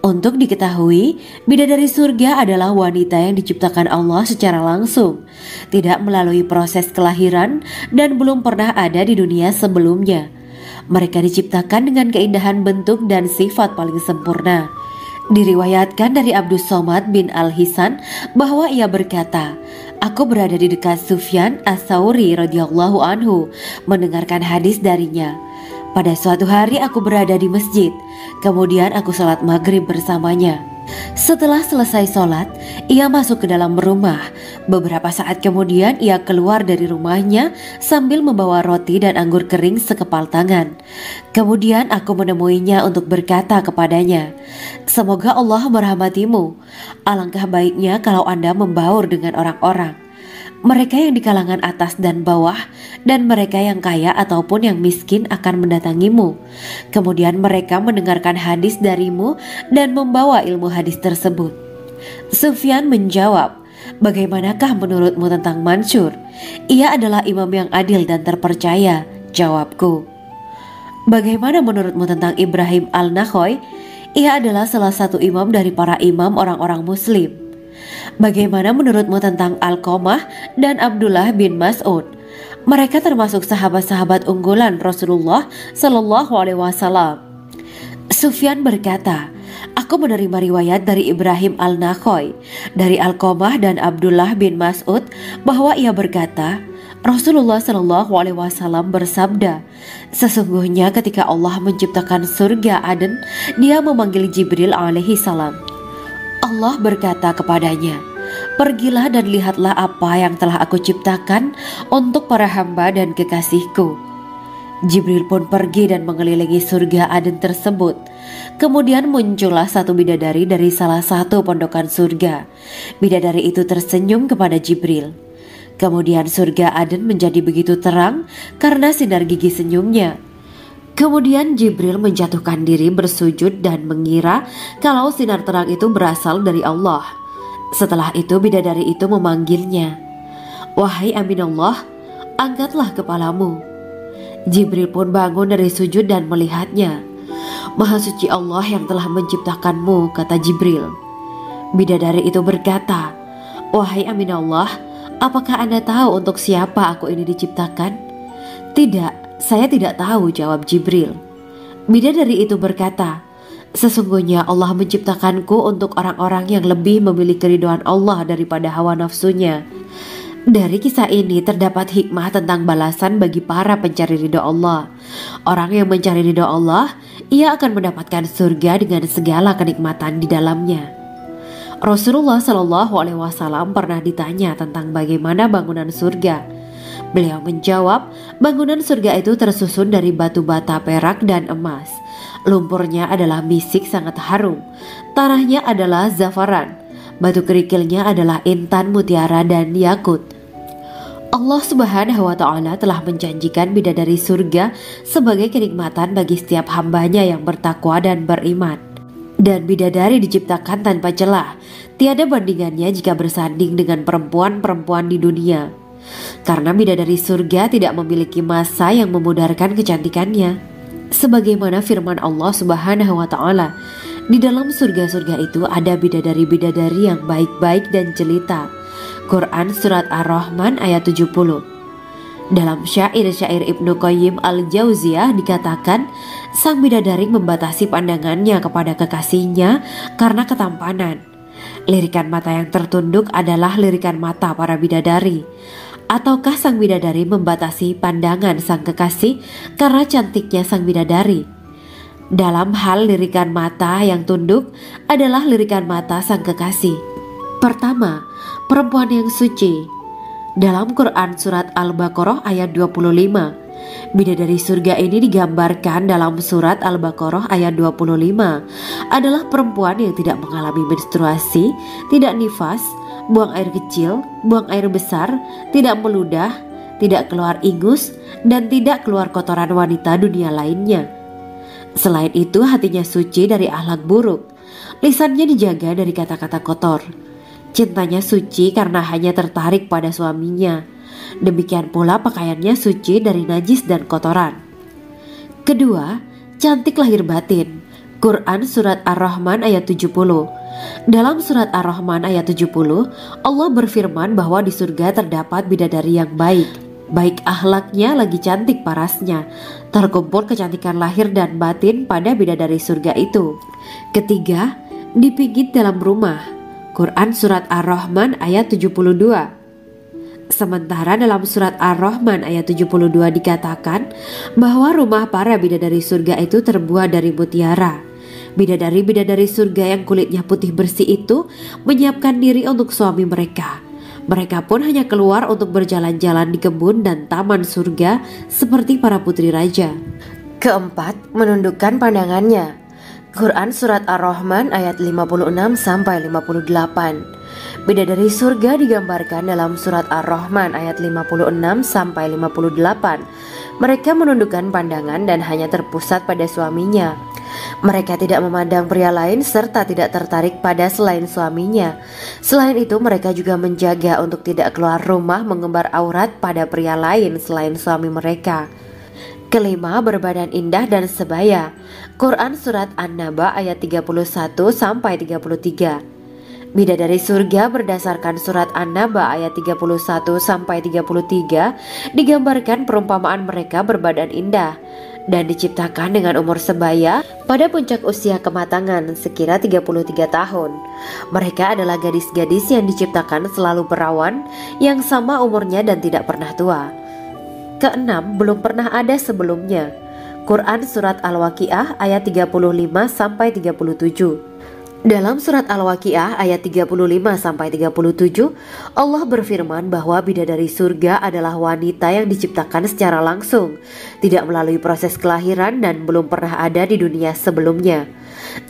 A: Untuk diketahui, bidadari surga adalah wanita yang diciptakan Allah secara langsung, tidak melalui proses kelahiran dan belum pernah ada di dunia sebelumnya. Mereka diciptakan dengan keindahan bentuk dan sifat paling sempurna. Diriwayatkan dari Abdus Somad bin Al-Hisan bahwa ia berkata, "Aku berada di dekat Sufyan As-Tsauri radhiyallahu anhu mendengarkan hadis darinya. Pada suatu hari aku berada di masjid, kemudian aku sholat maghrib bersamanya. Setelah selesai sholat, ia masuk ke dalam rumah. Beberapa saat kemudian ia keluar dari rumahnya sambil membawa roti dan anggur kering sekepal tangan. Kemudian aku menemuinya untuk berkata kepadanya, 'Semoga Allah merahmatimu. Alangkah baiknya kalau Anda membaur dengan orang-orang. Mereka yang di kalangan atas dan bawah dan mereka yang kaya ataupun yang miskin akan mendatangimu. Kemudian mereka mendengarkan hadis darimu dan membawa ilmu hadis tersebut.' Sufyan menjawab, 'Bagaimanakah menurutmu tentang Mansur? Ia adalah imam yang adil dan terpercaya.' Jawabku. 'Bagaimana menurutmu tentang Ibrahim Al-Nakhoy? Ia adalah salah satu imam dari para imam orang-orang muslim.' 'Bagaimana menurutmu tentang Alqamah dan Abdullah bin Mas'ud? Mereka termasuk sahabat-sahabat unggulan Rasulullah Shallallahu Alaihi Wasallam.' Sufyan berkata, 'Aku menerima riwayat dari Ibrahim Al-Nakhoy, dari Alqamah dan Abdullah bin Mas'ud bahwa ia berkata, Rasulullah Shallallahu Alaihi Wasallam bersabda, sesungguhnya ketika Allah menciptakan surga Aden, Dia memanggil Jibril alaihi salam. Allah berkata kepadanya, pergilah dan lihatlah apa yang telah aku ciptakan untuk para hamba dan kekasihku. Jibril pun pergi dan mengelilingi surga Aden tersebut. Kemudian muncullah satu bidadari dari salah satu pondokan surga. Bidadari itu tersenyum kepada Jibril. Kemudian surga Aden menjadi begitu terang karena sinar gigi senyumnya. Kemudian Jibril menjatuhkan diri bersujud dan mengira kalau sinar terang itu berasal dari Allah. Setelah itu bidadari itu memanggilnya, wahai Aminullah, angkatlah kepalamu. Jibril pun bangun dari sujud dan melihatnya. Maha suci Allah yang telah menciptakanmu, kata Jibril. Bidadari itu berkata, wahai Aminullah, apakah Anda tahu untuk siapa aku ini diciptakan? Tidak. Saya tidak tahu, jawab Jibril. Bidadari itu berkata, sesungguhnya Allah menciptakanku untuk orang-orang yang lebih memilih keridhaan Allah daripada hawa nafsunya. Dari kisah ini terdapat hikmah tentang balasan bagi para pencari ridho Allah. Orang yang mencari ridho Allah, ia akan mendapatkan surga dengan segala kenikmatan di dalamnya. Rasulullah Shallallahu Alaihi Wasallam pernah ditanya tentang bagaimana bangunan surga. Beliau menjawab, bangunan surga itu tersusun dari batu bata, perak, dan emas. Lumpurnya adalah misik sangat harum. Tanahnya adalah zafaran. Batu kerikilnya adalah intan, mutiara, dan yakut. Allah Subhanahu wa Ta'ala telah menjanjikan bidadari surga sebagai kenikmatan bagi setiap hambanya yang bertakwa dan beriman. Dan bidadari diciptakan tanpa celah. Tiada bandingannya jika bersanding dengan perempuan-perempuan di dunia. Karena bidadari surga tidak memiliki masa yang memudarkan kecantikannya. Sebagaimana firman Allah Subhanahu wa Ta'ala, di dalam surga-surga itu ada bidadari-bidadari yang baik-baik dan jelita. Quran Surat Ar-Rahman ayat 70. Dalam syair-syair Ibnu Qayyim al-Jauziyah dikatakan, sang bidadari membatasi pandangannya kepada kekasihnya karena ketampanan. Lirikan mata yang tertunduk adalah lirikan mata para bidadari. Ataukah sang bidadari membatasi pandangan sang kekasih karena cantiknya sang bidadari? Dalam hal lirikan mata yang tunduk adalah lirikan mata sang kekasih. Pertama, perempuan yang suci. Dalam Quran Surat Al-Baqarah ayat 25, bidadari surga ini digambarkan dalam Surat Al-Baqarah ayat 25 adalah perempuan yang tidak mengalami menstruasi, tidak nifas, buang air kecil, buang air besar, tidak meludah, tidak keluar ingus, dan tidak keluar kotoran wanita dunia lainnya. Selain itu, hatinya suci dari akhlak buruk, lisannya dijaga dari kata-kata kotor. Cintanya suci karena hanya tertarik pada suaminya. Demikian pula pakaiannya suci dari najis dan kotoran. Kedua, cantik lahir batin. Quran Surat Ar-Rahman ayat 70. Dalam Surat Ar-Rahman ayat 70, Allah berfirman bahwa di surga terdapat bidadari yang baik. Baik akhlaknya lagi cantik parasnya. Terkumpul kecantikan lahir dan batin pada bidadari surga itu. Ketiga, dipijit dalam rumah. Quran Surat Ar-Rahman ayat 72. Sementara dalam Surat Ar-Rahman ayat 72 dikatakan bahwa rumah para bidadari surga itu terbuat dari mutiara. Bidadari-bidadari surga yang kulitnya putih bersih itu menyiapkan diri untuk suami mereka. Mereka pun hanya keluar untuk berjalan-jalan di kebun dan taman surga seperti para putri raja. Keempat, menundukkan pandangannya. Quran Surat Ar-Rahman ayat 56-58. Bidadari surga digambarkan dalam Surat Ar-Rahman ayat 56-58. Mereka menundukkan pandangan dan hanya terpusat pada suaminya. Mereka tidak memandang pria lain serta tidak tertarik pada selain suaminya. Selain itu, mereka juga menjaga untuk tidak keluar rumah mengembar aurat pada pria lain selain suami mereka. Kelima, berbadan indah dan sebaya. Quran Surat An-Naba ayat 31-33. Bidadari surga berdasarkan Surat An-Naba ayat 31-33 digambarkan perumpamaan mereka berbadan indah dan diciptakan dengan umur sebaya pada puncak usia kematangan sekira 33 tahun. Mereka adalah gadis-gadis yang diciptakan selalu perawan, yang sama umurnya dan tidak pernah tua. Keenam, belum pernah ada sebelumnya. Quran Surat Al-Waqiah ayat 35-37. Dalam Surat Al-Waqiah ayat 35-37, Allah berfirman bahwa bidadari surga adalah wanita yang diciptakan secara langsung, tidak melalui proses kelahiran dan belum pernah ada di dunia sebelumnya.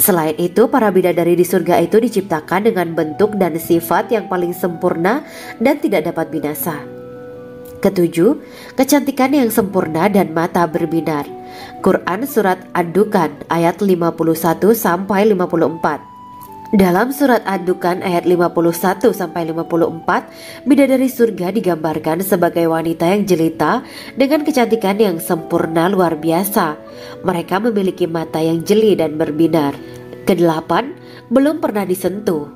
A: Selain itu, para bidadari di surga itu diciptakan dengan bentuk dan sifat yang paling sempurna dan tidak dapat binasa. Ketujuh, kecantikan yang sempurna dan mata berbinar. Quran Surat Ad-Dukan ayat 51-54. Dalam Surat Ad-Dukan ayat 51-54, bidadari surga digambarkan sebagai wanita yang jelita dengan kecantikan yang sempurna luar biasa. Mereka memiliki mata yang jeli dan berbinar. Kedelapan, belum pernah disentuh.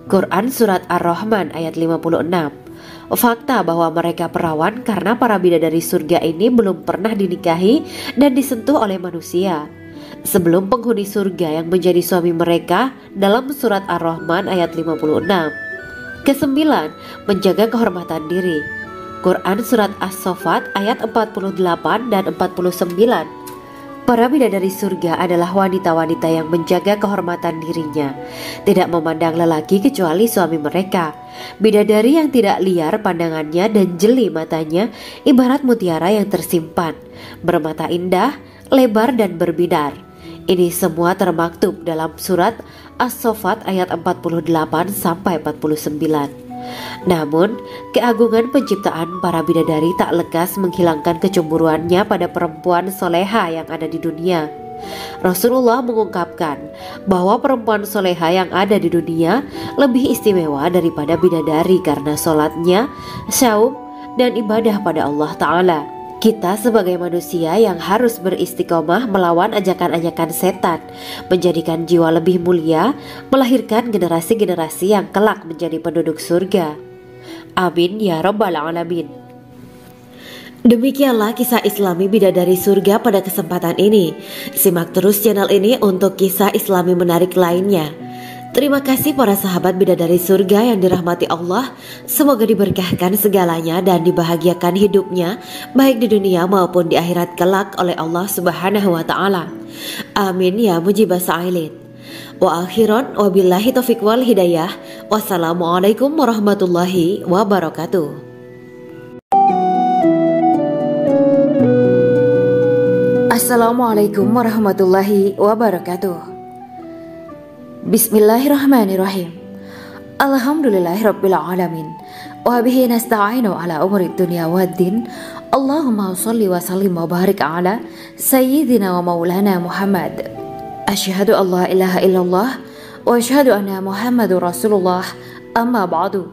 A: Quran Surat Ar-Rahman ayat 56. Fakta bahwa mereka perawan karena para bidadari surga ini belum pernah dinikahi dan disentuh oleh manusia sebelum penghuni surga yang menjadi suami mereka dalam Surat Ar-Rahman ayat 56. Kesembilan, menjaga kehormatan diri. Quran Surat As-Saffat ayat 48 dan 49. Para bidadari surga adalah wanita-wanita yang menjaga kehormatan dirinya, tidak memandang lelaki kecuali suami mereka. Bidadari yang tidak liar pandangannya dan jeli matanya ibarat mutiara yang tersimpan, bermata indah, lebar dan berbinar. Ini semua termaktub dalam Surat As-Saffat ayat 48-49. Namun, keagungan penciptaan para bidadari tak lekas menghilangkan kecemburuannya pada perempuan soleha yang ada di dunia. Rasulullah mengungkapkan bahwa perempuan soleha yang ada di dunia lebih istimewa daripada bidadari karena sholatnya, syaum, dan ibadah pada Allah Ta'ala. Kita sebagai manusia yang harus beristiqomah melawan ajakan-ajakan setan, menjadikan jiwa lebih mulia, melahirkan generasi-generasi yang kelak menjadi penduduk surga. Amin ya rabbal alamin. Demikianlah kisah Islami bidadari surga pada kesempatan ini. Simak terus channel ini untuk kisah Islami menarik lainnya. Terima kasih para sahabat bidadari surga yang dirahmati Allah. Semoga diberkahkan segalanya dan dibahagiakan hidupnya, baik di dunia maupun di akhirat kelak oleh Allah Subhanahu wa Ta'ala. Amin ya mujibah sa'ilin. Wa akhiran wabillahi taufiq wal hidayah. Wassalamualaikum warahmatullahi wabarakatuh.
B: Assalamualaikum warahmatullahi wabarakatuh. Bismillahirrahmanirrahim. Alhamdulillahirabbil alamin. Wa bihi nasta'inu ala umuri dunya waddin. Allahumma shalli wa sallim wa barik ala sayyidina wa maulana Muhammad. Asyhadu an la ilaha illallah wa asyhadu anna Muhammadur Rasulullah. Amma ba'du.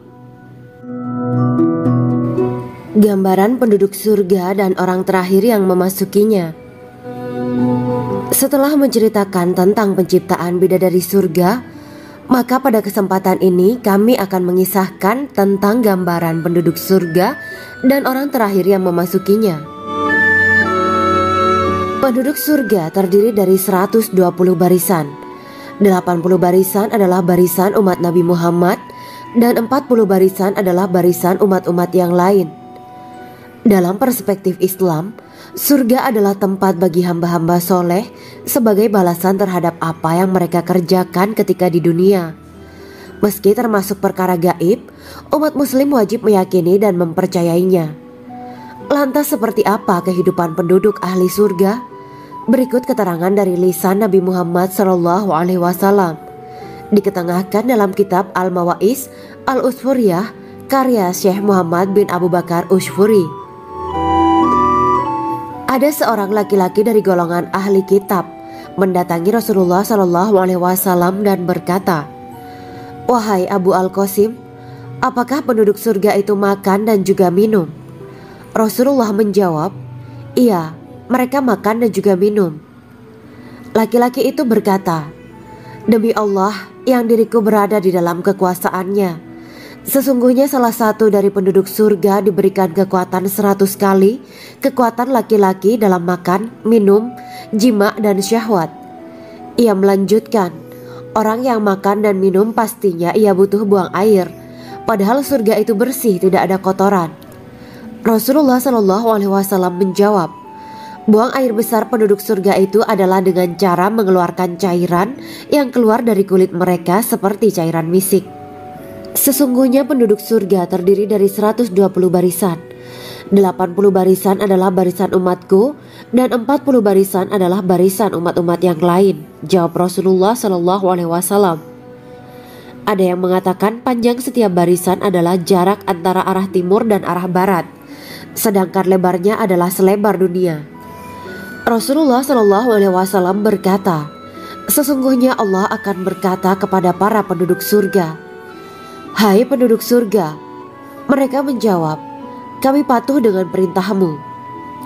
A: Gambaran penduduk surga dan orang terakhir yang memasukinya. Setelah menceritakan tentang penciptaan bidadari surga, maka pada kesempatan ini kami akan mengisahkan tentang gambaran penduduk surga dan orang terakhir yang memasukinya. Penduduk surga terdiri dari 120 barisan. 80 barisan adalah barisan umat Nabi Muhammad dan 40 barisan adalah barisan umat-umat yang lain. Dalam perspektif Islam, surga adalah tempat bagi hamba-hamba soleh sebagai balasan terhadap apa yang mereka kerjakan ketika di dunia. Meski termasuk perkara gaib, umat muslim wajib meyakini dan mempercayainya. Lantas seperti apa kehidupan penduduk ahli surga? Berikut keterangan dari lisan Nabi Muhammad SAW. Diketengahkan dalam kitab Al-Mawaiz Al-Usfuriyah karya Syekh Muhammad bin Abu Bakar Ushfuri. Ada seorang laki-laki dari golongan ahli kitab mendatangi Rasulullah SAW dan berkata, "Wahai Abu Al-Qasim, apakah penduduk surga itu makan dan juga minum?" Rasulullah menjawab, "Iya, mereka makan dan juga minum." Laki-laki itu berkata, "Demi Allah yang diriku berada di dalam kekuasaannya, sesungguhnya salah satu dari penduduk surga diberikan kekuatan 100 kali kekuatan laki-laki dalam makan, minum, jima, dan syahwat." Ia melanjutkan, "Orang yang makan dan minum pastinya ia butuh buang air, padahal surga itu bersih, tidak ada kotoran." Rasulullah SAW menjawab, "Buang air besar penduduk surga itu adalah dengan cara mengeluarkan cairan yang keluar dari kulit mereka seperti cairan misik." Sesungguhnya penduduk surga terdiri dari 120 barisan. 80 barisan adalah barisan umatku dan 40 barisan adalah barisan umat-umat yang lain, jawab Rasulullah SAW. Ada yang mengatakan panjang setiap barisan adalah jarak antara arah timur dan arah barat, sedangkan lebarnya adalah selebar dunia. Rasulullah SAW berkata, "Sesungguhnya Allah akan berkata kepada para penduduk surga, 'Hai penduduk surga,' mereka menjawab, 'Kami patuh dengan perintahmu.'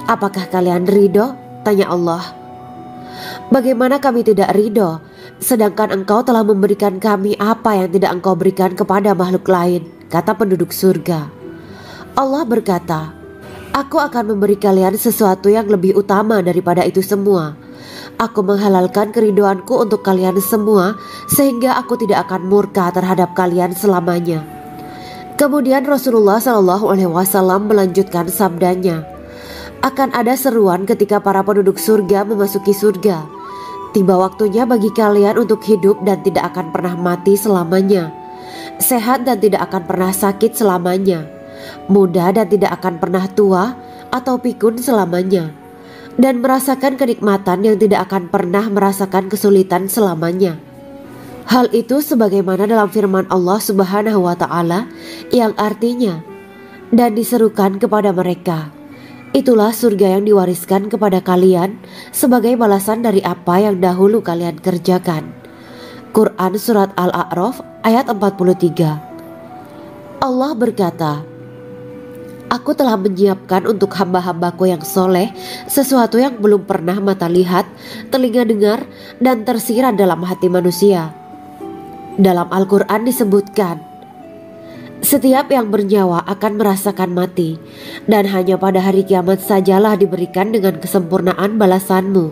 A: 'Apakah kalian ridho?' tanya Allah. 'Bagaimana kami tidak ridho, sedangkan engkau telah memberikan kami apa yang tidak engkau berikan kepada makhluk lain,' kata penduduk surga. Allah berkata, 'Aku akan memberi kalian sesuatu yang lebih utama daripada itu semua. Aku menghalalkan keridoanku untuk kalian semua sehingga aku tidak akan murka terhadap kalian selamanya.'" Kemudian Rasulullah SAW melanjutkan sabdanya, "Akan ada seruan ketika para penduduk surga memasuki surga. Tiba waktunya bagi kalian untuk hidup dan tidak akan pernah mati selamanya, sehat dan tidak akan pernah sakit selamanya, muda dan tidak akan pernah tua atau pikun selamanya, dan merasakan kenikmatan yang tidak akan pernah merasakan kesulitan selamanya." Hal itu sebagaimana dalam firman Allah Subhanahu wa Ta'ala yang artinya, "Dan diserukan kepada mereka, itulah surga yang diwariskan kepada kalian sebagai balasan dari apa yang dahulu kalian kerjakan." Quran Surat Al-A'raf ayat 43. Allah berkata, "Aku telah menyiapkan untuk hamba-hambaku yang soleh sesuatu yang belum pernah mata lihat, telinga dengar, dan tersirat dalam hati manusia." Dalam Al-Quran disebutkan, Setiap yang bernyawa akan merasakan mati, dan hanya pada hari kiamat sajalah diberikan dengan kesempurnaan balasanmu.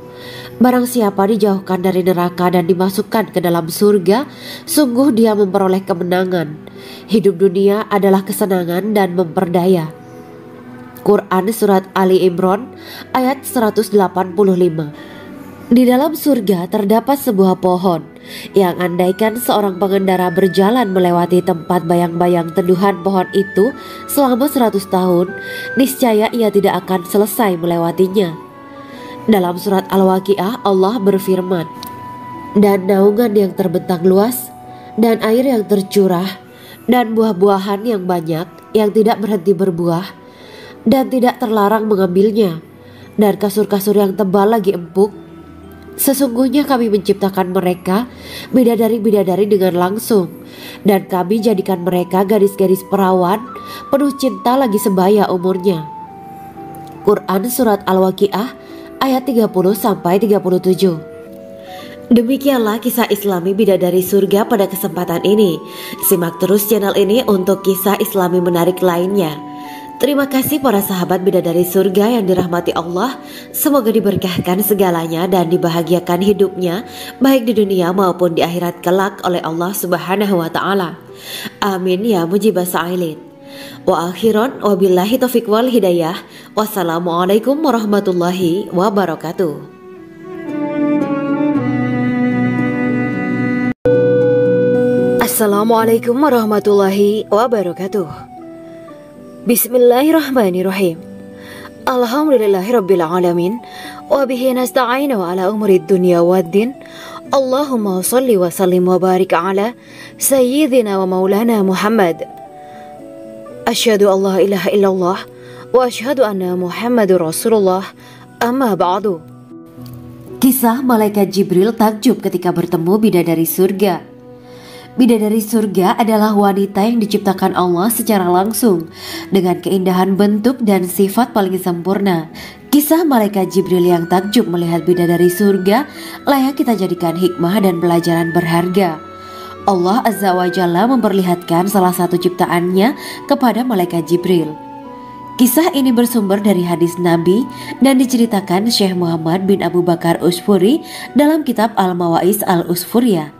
A: Barang siapa dijauhkan dari neraka dan dimasukkan ke dalam surga, sungguh dia memperoleh kemenangan. Hidup dunia adalah kesenangan dan memperdaya. Quran Surat Ali Imran ayat 185. Di dalam surga terdapat sebuah pohon yang andaikan seorang pengendara berjalan melewati tempat bayang-bayang teduhan pohon itu selama 100 tahun, niscaya ia tidak akan selesai melewatinya. Dalam surat Al-Waqiah Allah berfirman, "Dan naungan yang terbentang luas, dan air yang tercurah, dan buah-buahan yang banyak yang tidak berhenti berbuah, dan tidak terlarang mengambilnya, dan kasur-kasur yang tebal lagi empuk. Sesungguhnya kami menciptakan mereka bidadari-bidadari dengan langsung, dan kami jadikan mereka gadis-gadis perawan penuh cinta lagi sebaya umurnya." Quran Surat Al-Waqiah ayat 30-37. Demikianlah kisah Islami bidadari surga pada kesempatan ini. Simak terus channel ini untuk kisah Islami menarik lainnya. Terima kasih para sahabat bidadari surga yang dirahmati Allah. Semoga diberkahkan segalanya dan dibahagiakan hidupnya, baik di dunia maupun di akhirat kelak oleh Allah Subhanahu wa Ta'ala. Amin ya mujibah sa'ilin. Wa akhiran wabillahi taufiq wal hidayah. Wassalamualaikum warahmatullahi wabarakatuh.
B: Assalamualaikum warahmatullahi wabarakatuh. Bismillahirrahmanirrahim. Alhamdulillahirabbil alamin wa bihi nasta'inu ala umurid dunya waddin. Allahumma shalli wa sallim wa barik ala sayyidina wa maulana Muhammad. Asyhadu an la ilaha illallah wa asyhadu anna Muhammadur Rasulullah. Amma ba'du.
A: Kisah malaikat Jibril takjub ketika bertemu bidadari surga. Bidadari surga adalah wanita yang diciptakan Allah secara langsung dengan keindahan bentuk dan sifat paling sempurna. Kisah malaikat Jibril yang takjub melihat bidadari surga layak kita jadikan hikmah dan pelajaran berharga. Allah Azza wa Jalla memperlihatkan salah satu ciptaannya kepada malaikat Jibril. Kisah ini bersumber dari hadis Nabi dan diceritakan Syekh Muhammad bin Abu Bakar Usfuri dalam kitab Al-Mawaiz Al-Usfuriyah.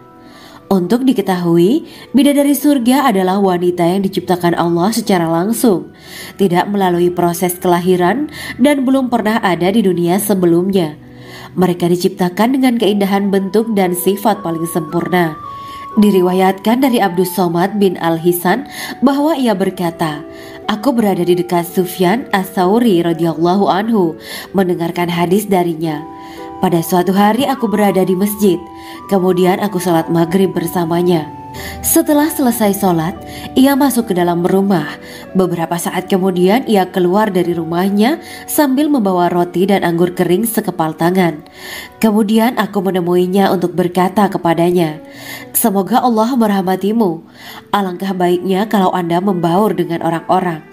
A: Untuk diketahui, bidadari surga adalah wanita yang diciptakan Allah secara langsung, tidak melalui proses kelahiran dan belum pernah ada di dunia sebelumnya. Mereka diciptakan dengan keindahan bentuk dan sifat paling sempurna. Diriwayatkan dari Abdus Somad bin Al-Hisan bahwa ia berkata, "Aku berada di dekat Sufyan As-Sauri radhiyallahu anhu mendengarkan hadis darinya. Pada suatu hari aku berada di masjid, kemudian aku sholat maghrib bersamanya. Setelah selesai sholat, ia masuk ke dalam rumah. Beberapa saat kemudian ia keluar dari rumahnya sambil membawa roti dan anggur kering sekepal tangan. Kemudian aku menemuinya untuk berkata kepadanya, 'Semoga Allah merahmatimu. Alangkah baiknya kalau Anda membaur dengan orang-orang.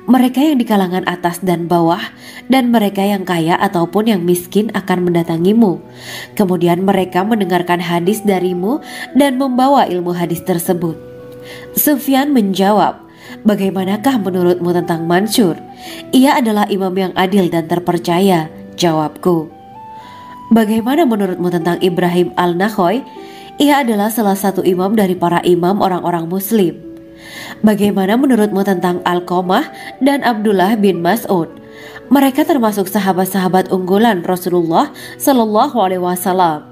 A: Mereka yang di kalangan atas dan bawah, dan mereka yang kaya ataupun yang miskin akan mendatangimu. Kemudian mereka mendengarkan hadis darimu dan membawa ilmu hadis tersebut.' Sufyan menjawab, 'Bagaimanakah menurutmu tentang Mansur? Ia adalah imam yang adil dan terpercaya.' Jawabku. 'Bagaimana menurutmu tentang Ibrahim Al-Nakhoy? Ia adalah salah satu imam dari para imam orang-orang muslim.' 'Bagaimana menurutmu tentang Alqamah dan Abdullah bin Mas'ud? Mereka termasuk sahabat-sahabat unggulan Rasulullah Sallallahu Alaihi Wasallam.'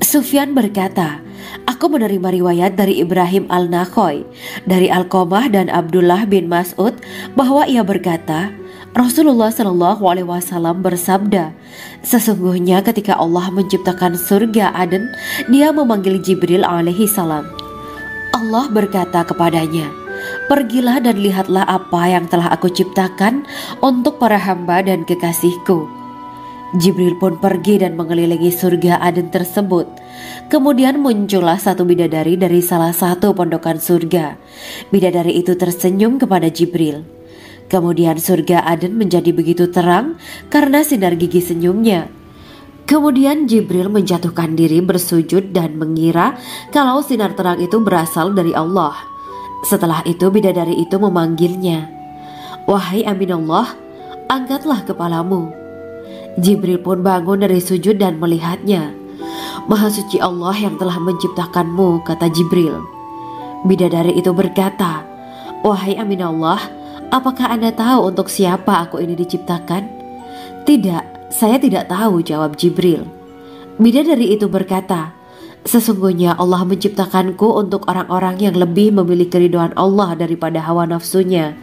A: Sufyan berkata, 'Aku menerima riwayat dari Ibrahim Al-Nakhoy, dari Alqamah dan Abdullah bin Mas'ud bahwa ia berkata, Rasulullah Sallallahu Alaihi Wasallam bersabda, sesungguhnya ketika Allah menciptakan surga Aden, Dia memanggil Jibril alaihi salam. Allah berkata kepadanya, pergilah dan lihatlah apa yang telah aku ciptakan untuk para hamba dan kekasihku. Jibril pun pergi dan mengelilingi surga Aden tersebut. Kemudian muncullah satu bidadari dari salah satu pondokan surga. Bidadari itu tersenyum kepada Jibril. Kemudian surga Aden menjadi begitu terang karena sinar gigi senyumnya. Kemudian Jibril menjatuhkan diri bersujud dan mengira kalau sinar terang itu berasal dari Allah. Setelah itu bidadari itu memanggilnya, "Wahai Aminullah, angkatlah kepalamu." Jibril pun bangun dari sujud dan melihatnya. "Maha suci Allah yang telah menciptakanmu," kata Jibril. Bidadari itu berkata, "Wahai Aminullah, apakah Anda tahu untuk siapa aku ini diciptakan?" "Tidak, saya tidak tahu," jawab Jibril. Bidadari itu berkata, "Sesungguhnya Allah menciptakanku untuk orang-orang yang lebih memilih keridhaan Allah daripada hawa nafsunya."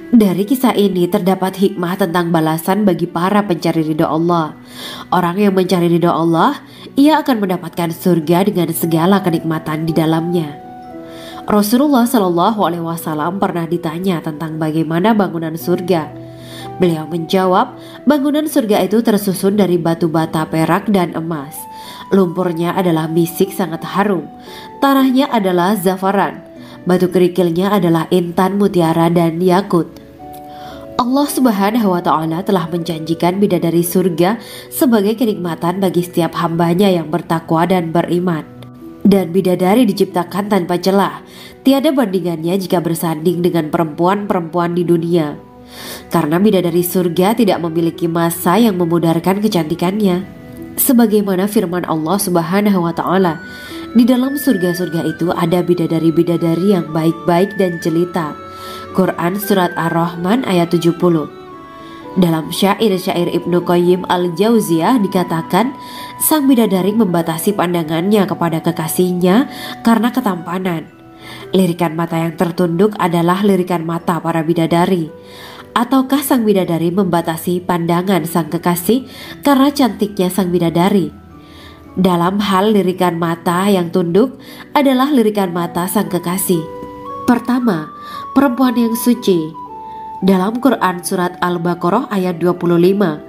A: Dari kisah ini terdapat hikmah tentang balasan bagi para pencari ridho Allah. Orang yang mencari ridho Allah, ia akan mendapatkan surga dengan segala kenikmatan di dalamnya. Rasulullah Shallallahu Alaihi Wasallam pernah ditanya tentang bagaimana bangunan surga. Beliau menjawab, bangunan surga itu tersusun dari batu bata, perak, dan emas. Lumpurnya adalah misik sangat harum, tanahnya adalah zafaran, batu kerikilnya adalah intan, mutiara, dan yakut. Allah Subhanahu wa Ta'ala telah menjanjikan bidadari surga sebagai kenikmatan bagi setiap hambanya yang bertakwa dan beriman. Dan bidadari diciptakan tanpa celah, tiada bandingannya jika bersanding dengan perempuan-perempuan di dunia. Karena bidadari surga tidak memiliki masa yang memudarkan kecantikannya. Sebagaimana firman Allah Subhanahu wa Ta'ala, di dalam surga-surga itu ada bidadari-bidadari yang baik-baik dan jelita. Quran Surat Ar-Rahman ayat 70. Dalam syair-syair Ibnu Qayyim Al-Jauziyah dikatakan, sang bidadari membatasi pandangannya kepada kekasihnya karena ketampanan. Lirikan mata yang tertunduk adalah lirikan mata para bidadari. Ataukah sang bidadari membatasi pandangan sang kekasih karena cantiknya sang bidadari? Dalam hal lirikan mata yang tunduk adalah lirikan mata sang kekasih. Pertama, perempuan yang suci. Dalam Quran Surat Al-Baqarah ayat 25,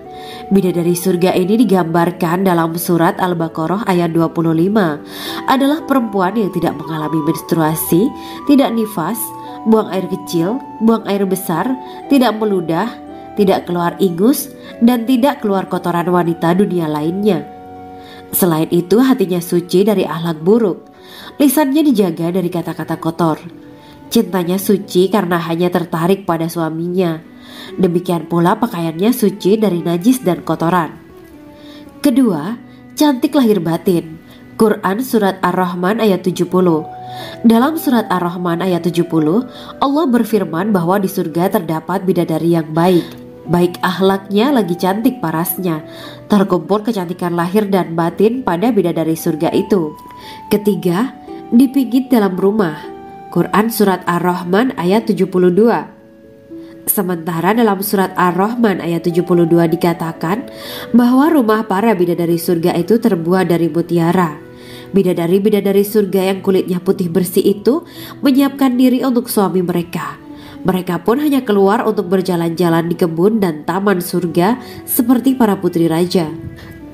A: bidadari surga ini digambarkan dalam Surat Al-Baqarah ayat 25 adalah perempuan yang tidak mengalami menstruasi, tidak nifas, buang air kecil, buang air besar, tidak meludah, tidak keluar ingus, dan tidak keluar kotoran wanita dunia lainnya. Selain itu, hatinya suci dari akhlak buruk, lisannya dijaga dari kata-kata kotor. Cintanya suci karena hanya tertarik pada suaminya. Demikian pula pakaiannya suci dari najis dan kotoran. Kedua, cantik lahir batin. Quran Surat Ar-Rahman ayat 70. Dalam Surat Ar-Rahman ayat 70, Allah berfirman bahwa di surga terdapat bidadari yang baik. Baik akhlaknya lagi cantik parasnya. Terkumpul kecantikan lahir dan batin pada bidadari surga itu. Ketiga, dipijit dalam rumah. Quran Surat Ar-Rahman ayat 72. Sementara dalam Surat Ar-Rahman ayat 72 dikatakan bahwa rumah para bidadari surga itu terbuat dari mutiara. Bidadari-bidadari surga yang kulitnya putih bersih itu menyiapkan diri untuk suami mereka. Mereka pun hanya keluar untuk berjalan-jalan di kebun dan taman surga seperti para putri raja.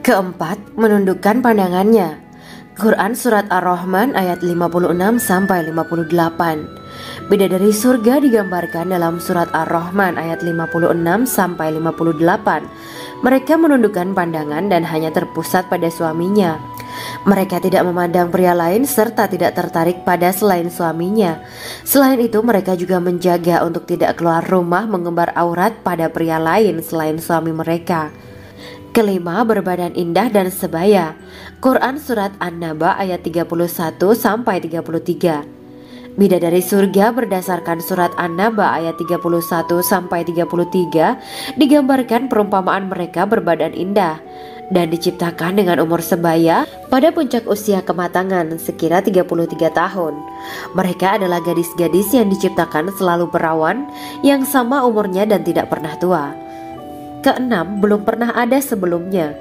A: Keempat, menundukkan pandangannya. Quran Surat Ar-Rahman ayat 56-58. Bidadari surga digambarkan dalam Surat Ar-Rahman ayat 56-58. Mereka menundukkan pandangan dan hanya terpusat pada suaminya. Mereka tidak memandang pria lain serta tidak tertarik pada selain suaminya. Selain itu, mereka juga menjaga untuk tidak keluar rumah mengembar aurat pada pria lain selain suami mereka. Kelima, berbadan indah dan sebaya. Quran Surat An-Naba ayat 31-33. Bidadari surga berdasarkan Surat An-Naba ayat 31-33 digambarkan perumpamaan mereka berbadan indah dan diciptakan dengan umur sebaya pada puncak usia kematangan sekira 33 tahun. Mereka adalah gadis-gadis yang diciptakan selalu perawan yang sama umurnya dan tidak pernah tua. Keenam, belum pernah ada sebelumnya.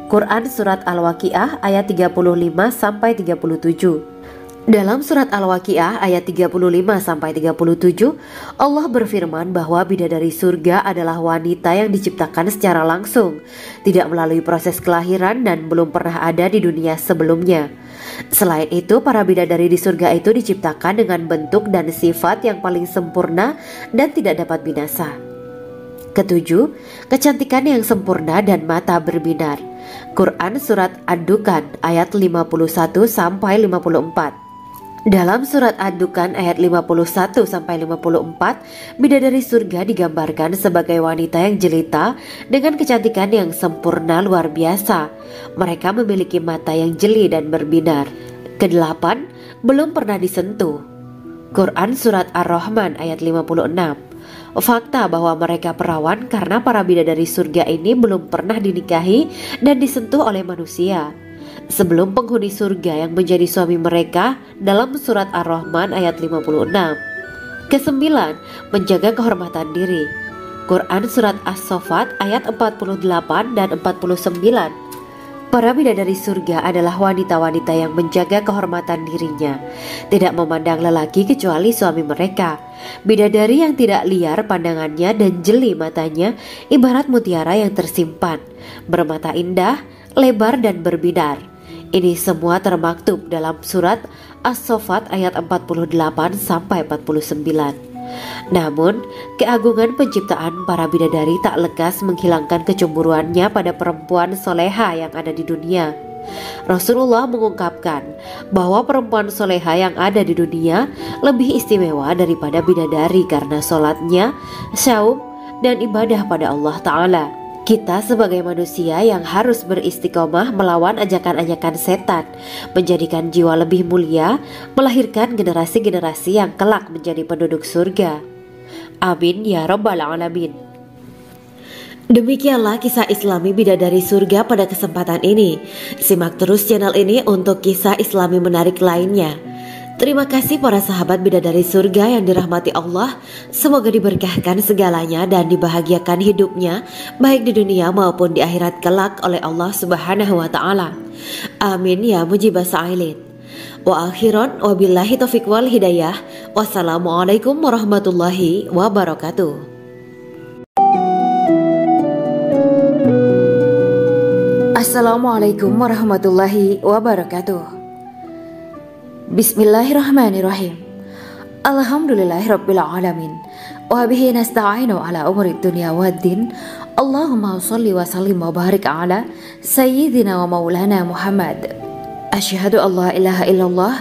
A: Quran Surat Al-Waqiah ayat 35-37. Dalam Surat Al-Waqiah ayat 35-37, Allah berfirman bahwa bidadari surga adalah wanita yang diciptakan secara langsung, tidak melalui proses kelahiran dan belum pernah ada di dunia sebelumnya. Selain itu, para bidadari di surga itu diciptakan dengan bentuk dan sifat yang paling sempurna dan tidak dapat binasa. Ketujuh, kecantikan yang sempurna dan mata berbinar. Quran Surat Ad-Dukhan ayat 51-54. Dalam surat Ad-Dukhan ayat 51-54, bidadari surga digambarkan sebagai wanita yang jelita dengan kecantikan yang sempurna luar biasa. Mereka memiliki mata yang jeli dan berbinar. Kedelapan, belum pernah disentuh. Quran surat Ar-Rahman ayat 56. Fakta bahwa mereka perawan karena para bidadari surga ini belum pernah dinikahi dan disentuh oleh manusia sebelum penghuni surga yang menjadi suami mereka dalam surat Ar-Rahman ayat 56. Kesembilan, menjaga kehormatan diri. Quran surat As-Saffat ayat 48 dan 49. Para bidadari surga adalah wanita-wanita yang menjaga kehormatan dirinya, tidak memandang lelaki kecuali suami mereka. Bidadari yang tidak liar pandangannya dan jeli matanya ibarat mutiara yang tersimpan, bermata indah, lebar dan berbinar. Ini semua termaktub dalam surat As-Saffat ayat 48-49. Namun, keagungan penciptaan para bidadari tak lekas menghilangkan kecemburuannya pada perempuan soleha yang ada di dunia. Rasulullah mengungkapkan bahwa perempuan soleha yang ada di dunia lebih istimewa daripada bidadari karena sholatnya, syaum, dan ibadah pada Allah Ta'ala. Kita sebagai manusia yang harus beristiqomah melawan ajakan-ajakan setan, menjadikan jiwa lebih mulia, melahirkan generasi-generasi yang kelak menjadi penduduk surga. Amin ya Rabbal Alamin. Demikianlah kisah Islami bidadari surga pada kesempatan ini. Simak terus channel ini untuk kisah Islami menarik lainnya. Terima kasih para sahabat bidadari surga yang dirahmati Allah. Semoga diberkahkan segalanya dan dibahagiakan hidupnya baik di dunia maupun di akhirat kelak oleh Allah Subhanahu wa Ta'ala. Amin ya mujibah sa'ilin. Wa akhiran wabillahi taufiq wal hidayah. Wassalamualaikum warahmatullahi wabarakatuh. Assalamualaikum warahmatullahi wabarakatuh. Bismillahirrahmanirrahim. Alhamdulillahirabbil alamin. Wa bihi nasta'inu ala umuri dunya waddin. Allahumma shalli wa sallim wa barik ala sayyidina wa maulana Muhammad. Asyhadu an la ilaha illallah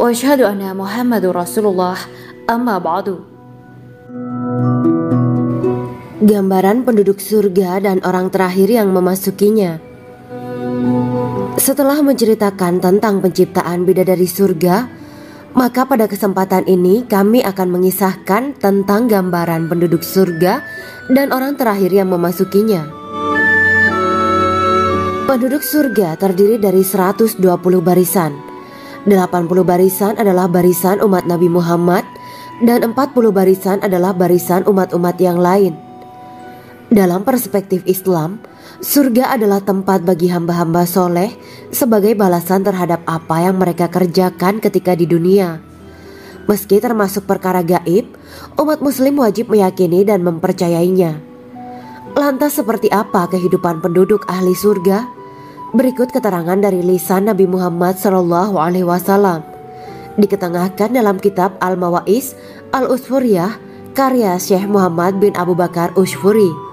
A: wa asyhadu anna Muhammadur Rasulullah. Amma ba'du. Gambaran penduduk surga dan orang terakhir yang memasukinya. Setelah menceritakan tentang penciptaan bidadari surga, maka pada kesempatan ini kami akan mengisahkan tentang gambaran penduduk surga dan orang terakhir yang memasukinya. Penduduk surga terdiri dari 120 barisan. 80 barisan adalah barisan umat Nabi Muhammad dan 40 barisan adalah barisan umat-umat yang lain. Dalam perspektif Islam, surga adalah tempat bagi hamba-hamba soleh sebagai balasan terhadap apa yang mereka kerjakan ketika di dunia. Meski termasuk perkara gaib, umat muslim wajib meyakini dan mempercayainya. Lantas seperti apa kehidupan penduduk ahli surga? Berikut keterangan dari lisan Nabi Muhammad SAW. Diketengahkan dalam kitab Al-Mawaiz Al-Usfuriyah karya Syekh Muhammad bin Abu Bakar Ushfuri.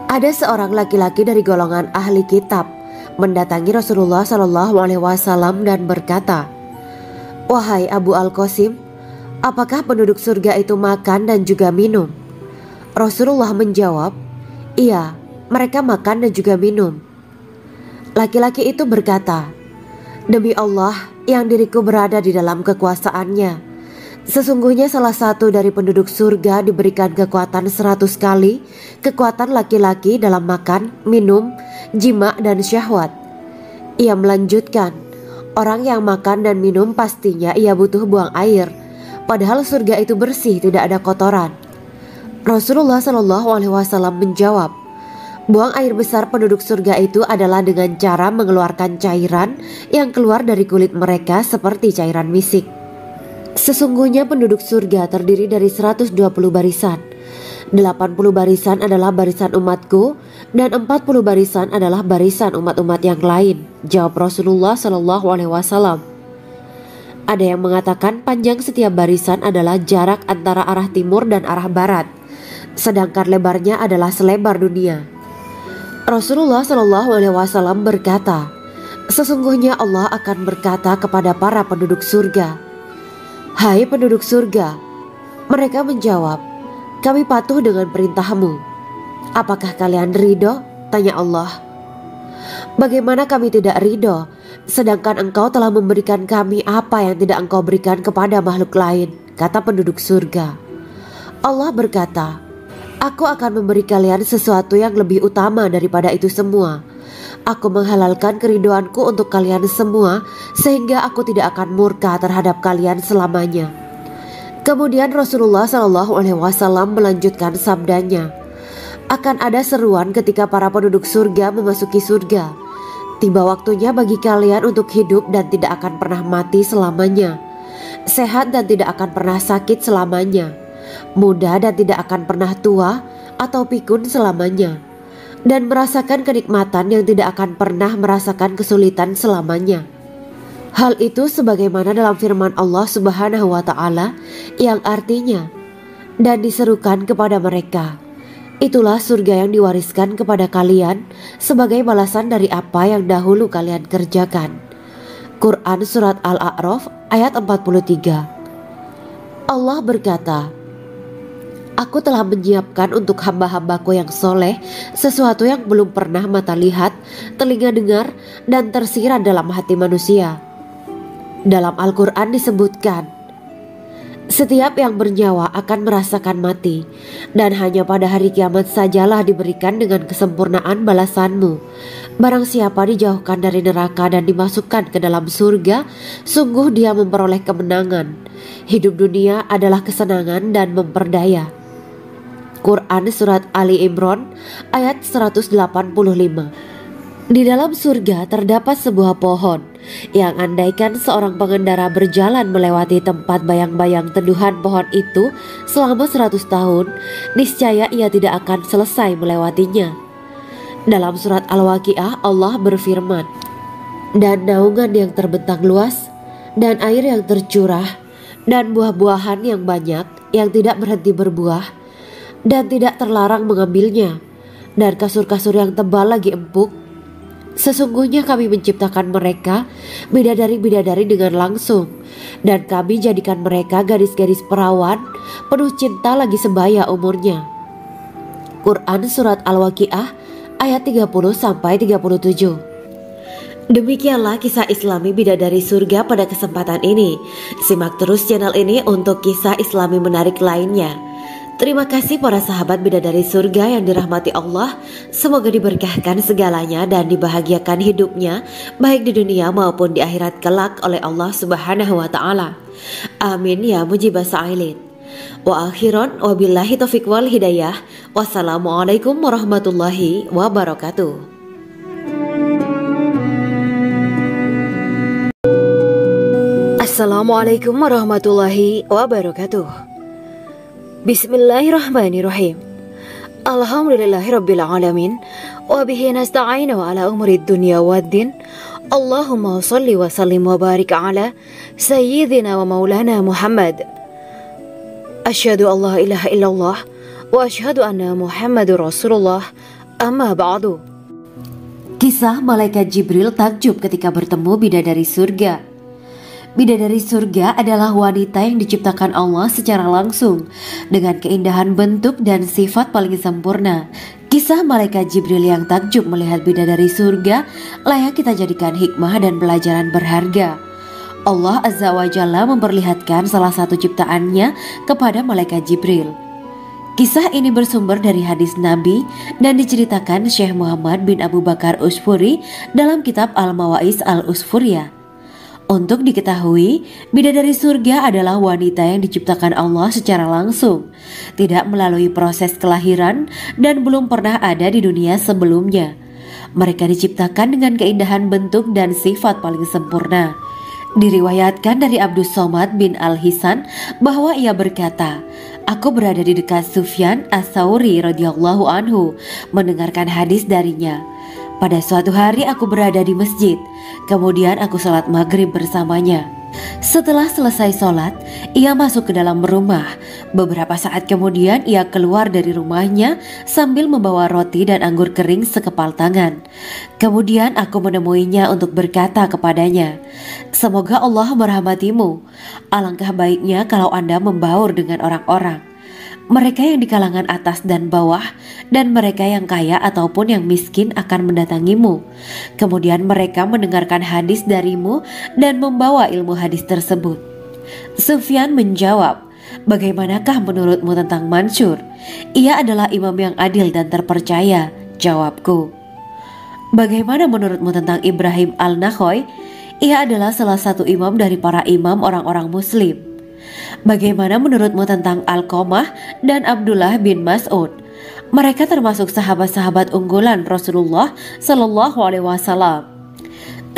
A: Ada seorang laki-laki dari golongan ahli kitab mendatangi Rasulullah SAW dan berkata, "Wahai Abu Al-Qasim, apakah penduduk surga itu makan dan juga minum?" Rasulullah menjawab, "Iya, mereka makan dan juga minum." Laki-laki itu berkata, "Demi Allah yang diriku berada di dalam kekuasaannya, sesungguhnya salah satu dari penduduk surga diberikan kekuatan 100 kali kekuatan laki-laki dalam makan, minum, jima, dan syahwat." Ia melanjutkan, "Orang yang makan dan minum pastinya ia butuh buang air, padahal surga itu bersih, tidak ada kotoran." Rasulullah SAW menjawab, "Buang air besar penduduk surga itu adalah dengan cara mengeluarkan cairan yang keluar dari kulit mereka seperti cairan misik." Sesungguhnya penduduk surga terdiri dari 120 barisan. 80 barisan adalah barisan umatku dan 40 barisan adalah barisan umat-umat yang lain, jawab Rasulullah SAW. Ada yang mengatakan panjang setiap barisan adalah jarak antara arah timur dan arah barat, sedangkan lebarnya adalah selebar dunia. Rasulullah SAW berkata, Sesungguhnya Allah akan berkata kepada para penduduk surga, "Hai penduduk surga." Mereka menjawab, "Kami patuh dengan perintahmu." "Apakah kalian ridho?" tanya Allah. "Bagaimana kami tidak ridho, sedangkan engkau telah memberikan kami apa yang tidak engkau berikan kepada makhluk lain," kata penduduk surga. Allah berkata, "Aku akan memberi kalian sesuatu yang lebih utama daripada itu semua. Aku menghalalkan keridoanku untuk kalian semua, sehingga aku tidak akan murka terhadap kalian selamanya." Kemudian Rasulullah SAW melanjutkan sabdanya, "Akan ada seruan ketika para penduduk surga memasuki surga. Tiba waktunya bagi kalian untuk hidup dan tidak akan pernah mati selamanya, sehat dan tidak akan pernah sakit selamanya, muda dan tidak akan pernah tua atau pikun selamanya, dan merasakan kenikmatan yang tidak akan pernah merasakan kesulitan selamanya." Hal itu sebagaimana dalam firman Allah Subhanahu wa Ta'ala yang artinya, "Dan diserukan kepada mereka, itulah surga yang diwariskan kepada kalian sebagai balasan dari apa yang dahulu kalian kerjakan." Quran Surat Al-A'raf ayat 43. Allah berkata, "Aku telah menyiapkan untuk hamba-hambaku yang soleh sesuatu yang belum pernah mata lihat, telinga dengar, dan tersirat dalam hati manusia." Dalam Al-Quran disebutkan, "Setiap yang bernyawa akan merasakan mati, dan hanya pada hari kiamat sajalah diberikan dengan kesempurnaan balasanmu. Barang siapa dijauhkan dari neraka dan dimasukkan ke dalam surga, sungguh dia memperoleh kemenangan. Hidup dunia adalah kesenangan dan memperdaya." Quran Surat Ali Imran ayat 185. Di dalam surga terdapat sebuah pohon yang andaikan seorang pengendara berjalan melewati tempat bayang-bayang teduhan pohon itu selama 100 tahun, niscaya ia tidak akan selesai melewatinya. Dalam surat Al-Waqiah Allah berfirman, "Dan naungan yang terbentang luas, dan air yang tercurah, dan buah-buahan yang banyak yang tidak berhenti berbuah, dan tidak terlarang mengambilnya, dan kasur-kasur yang tebal lagi empuk. Sesungguhnya kami menciptakan mereka bidadari-bidadari dengan langsung, dan kami jadikan mereka gadis-gadis perawan penuh cinta lagi sebaya umurnya." Quran Surat Al-Waqiah ayat 30-37. Demikianlah kisah Islami bidadari surga pada kesempatan ini. Simak terus channel ini untuk kisah Islami menarik lainnya. Terima kasih para sahabat bidadari surga yang dirahmati Allah. Semoga diberkahkan segalanya dan dibahagiakan hidupnya, baik di dunia maupun di akhirat kelak oleh Allah Subhanahu wa Ta'ala. Amin ya mujibah sa'ilin. Wa akhiran wabillahi taufiq wal hidayah. Wassalamualaikum warahmatullahi wabarakatuh.
B: Assalamualaikum warahmatullahi wabarakatuh. Bismillahirrahmanirrahim. Alhamdulillahirabbil alamin wa bihi nasta'inu ala umurid dunya waddin. Allahumma shalli wa sallim wa barik ala sayyidina wa maulana Muhammad. Asyhadu an la ilaha illallah wa asyhadu anna Muhammadur Rasulullah. Amma ba'du.
A: Kisah malaikat Jibril takjub ketika bertemu bidadari surga. Bidadari surga adalah wanita yang diciptakan Allah secara langsung dengan keindahan bentuk dan sifat paling sempurna. Kisah malaikat Jibril yang takjub melihat bidadari surga layak kita jadikan hikmah dan pelajaran berharga. Allah Azza wa Jalla memperlihatkan salah satu ciptaannya kepada malaikat Jibril. Kisah ini bersumber dari hadis Nabi dan diceritakan Syekh Muhammad bin Abu Bakar Usfuri dalam kitab Al-Mawaiz Al-Usfuriyah. Untuk diketahui, bidadari surga adalah wanita yang diciptakan Allah secara langsung, tidak melalui proses kelahiran dan belum pernah ada di dunia sebelumnya. Mereka diciptakan dengan keindahan bentuk dan sifat paling sempurna. Diriwayatkan dari Abdus Somad bin Al-Hisan bahwa ia berkata, "Aku berada di dekat Sufyan As-Sauri radhiyallahu anhu mendengarkan hadis darinya. Pada suatu hari aku berada di masjid, kemudian aku sholat maghrib bersamanya. Setelah selesai sholat, ia masuk ke dalam rumah, Beberapa saat kemudian ia keluar dari rumahnya sambil membawa roti dan anggur kering sekepal tangan. Kemudian aku menemuinya untuk berkata kepadanya, "Semoga Allah merahmatimu. Alangkah baiknya kalau Anda membaur dengan orang-orang. Mereka yang di kalangan atas dan bawah, dan mereka yang kaya ataupun yang miskin akan mendatangimu. Kemudian mereka mendengarkan hadis darimu dan membawa ilmu hadis tersebut." Sufyan menjawab, "Bagaimanakah menurutmu tentang Mansur? Ia adalah imam yang adil dan terpercaya." Jawabku, "Bagaimana menurutmu tentang Ibrahim al-Nakhoy? Ia adalah salah satu imam dari para imam orang-orang muslim." "Bagaimana menurutmu tentang Alqamah dan Abdullah bin Mas'ud? Mereka termasuk sahabat-sahabat unggulan Rasulullah Shallallahu Alaihi Wasallam."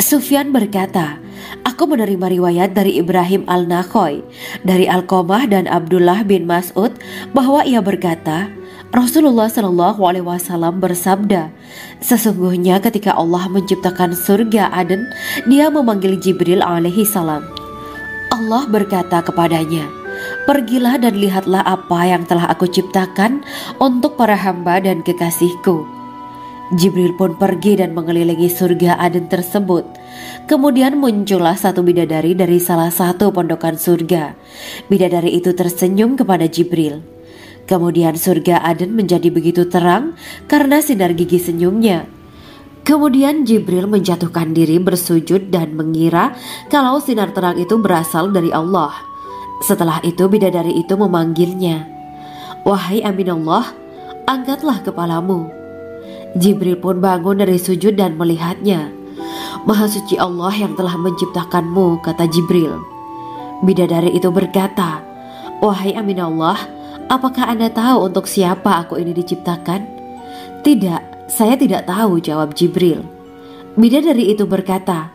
A: Sufyan berkata, "Aku menerima riwayat dari Ibrahim al-Nakhoy, dari Alqamah dan Abdullah bin Mas'ud bahwa ia berkata, Rasulullah Shallallahu Alaihi Wasallam bersabda, sesungguhnya ketika Allah menciptakan surga Aden, Dia memanggil Jibril alaihi salam. Allah berkata kepadanya, pergilah dan lihatlah apa yang telah aku ciptakan untuk para hamba dan kekasihku. Jibril pun pergi dan mengelilingi surga Aden tersebut. Kemudian muncullah satu bidadari dari salah satu pondokan surga. Bidadari itu tersenyum kepada Jibril. Kemudian surga Aden menjadi begitu terang karena sinar gigi senyumnya. Kemudian Jibril menjatuhkan diri bersujud dan mengira kalau sinar terang itu berasal dari Allah. Setelah itu bidadari itu memanggilnya, "Wahai Aminullah, angkatlah kepalamu." Jibril pun bangun dari sujud dan melihatnya. "Maha suci Allah yang telah menciptakanmu," kata Jibril. Bidadari itu berkata, "Wahai Aminullah, apakah Anda tahu untuk siapa aku ini diciptakan?" "Tidak, saya tidak tahu," jawab Jibril. Bidadari itu berkata,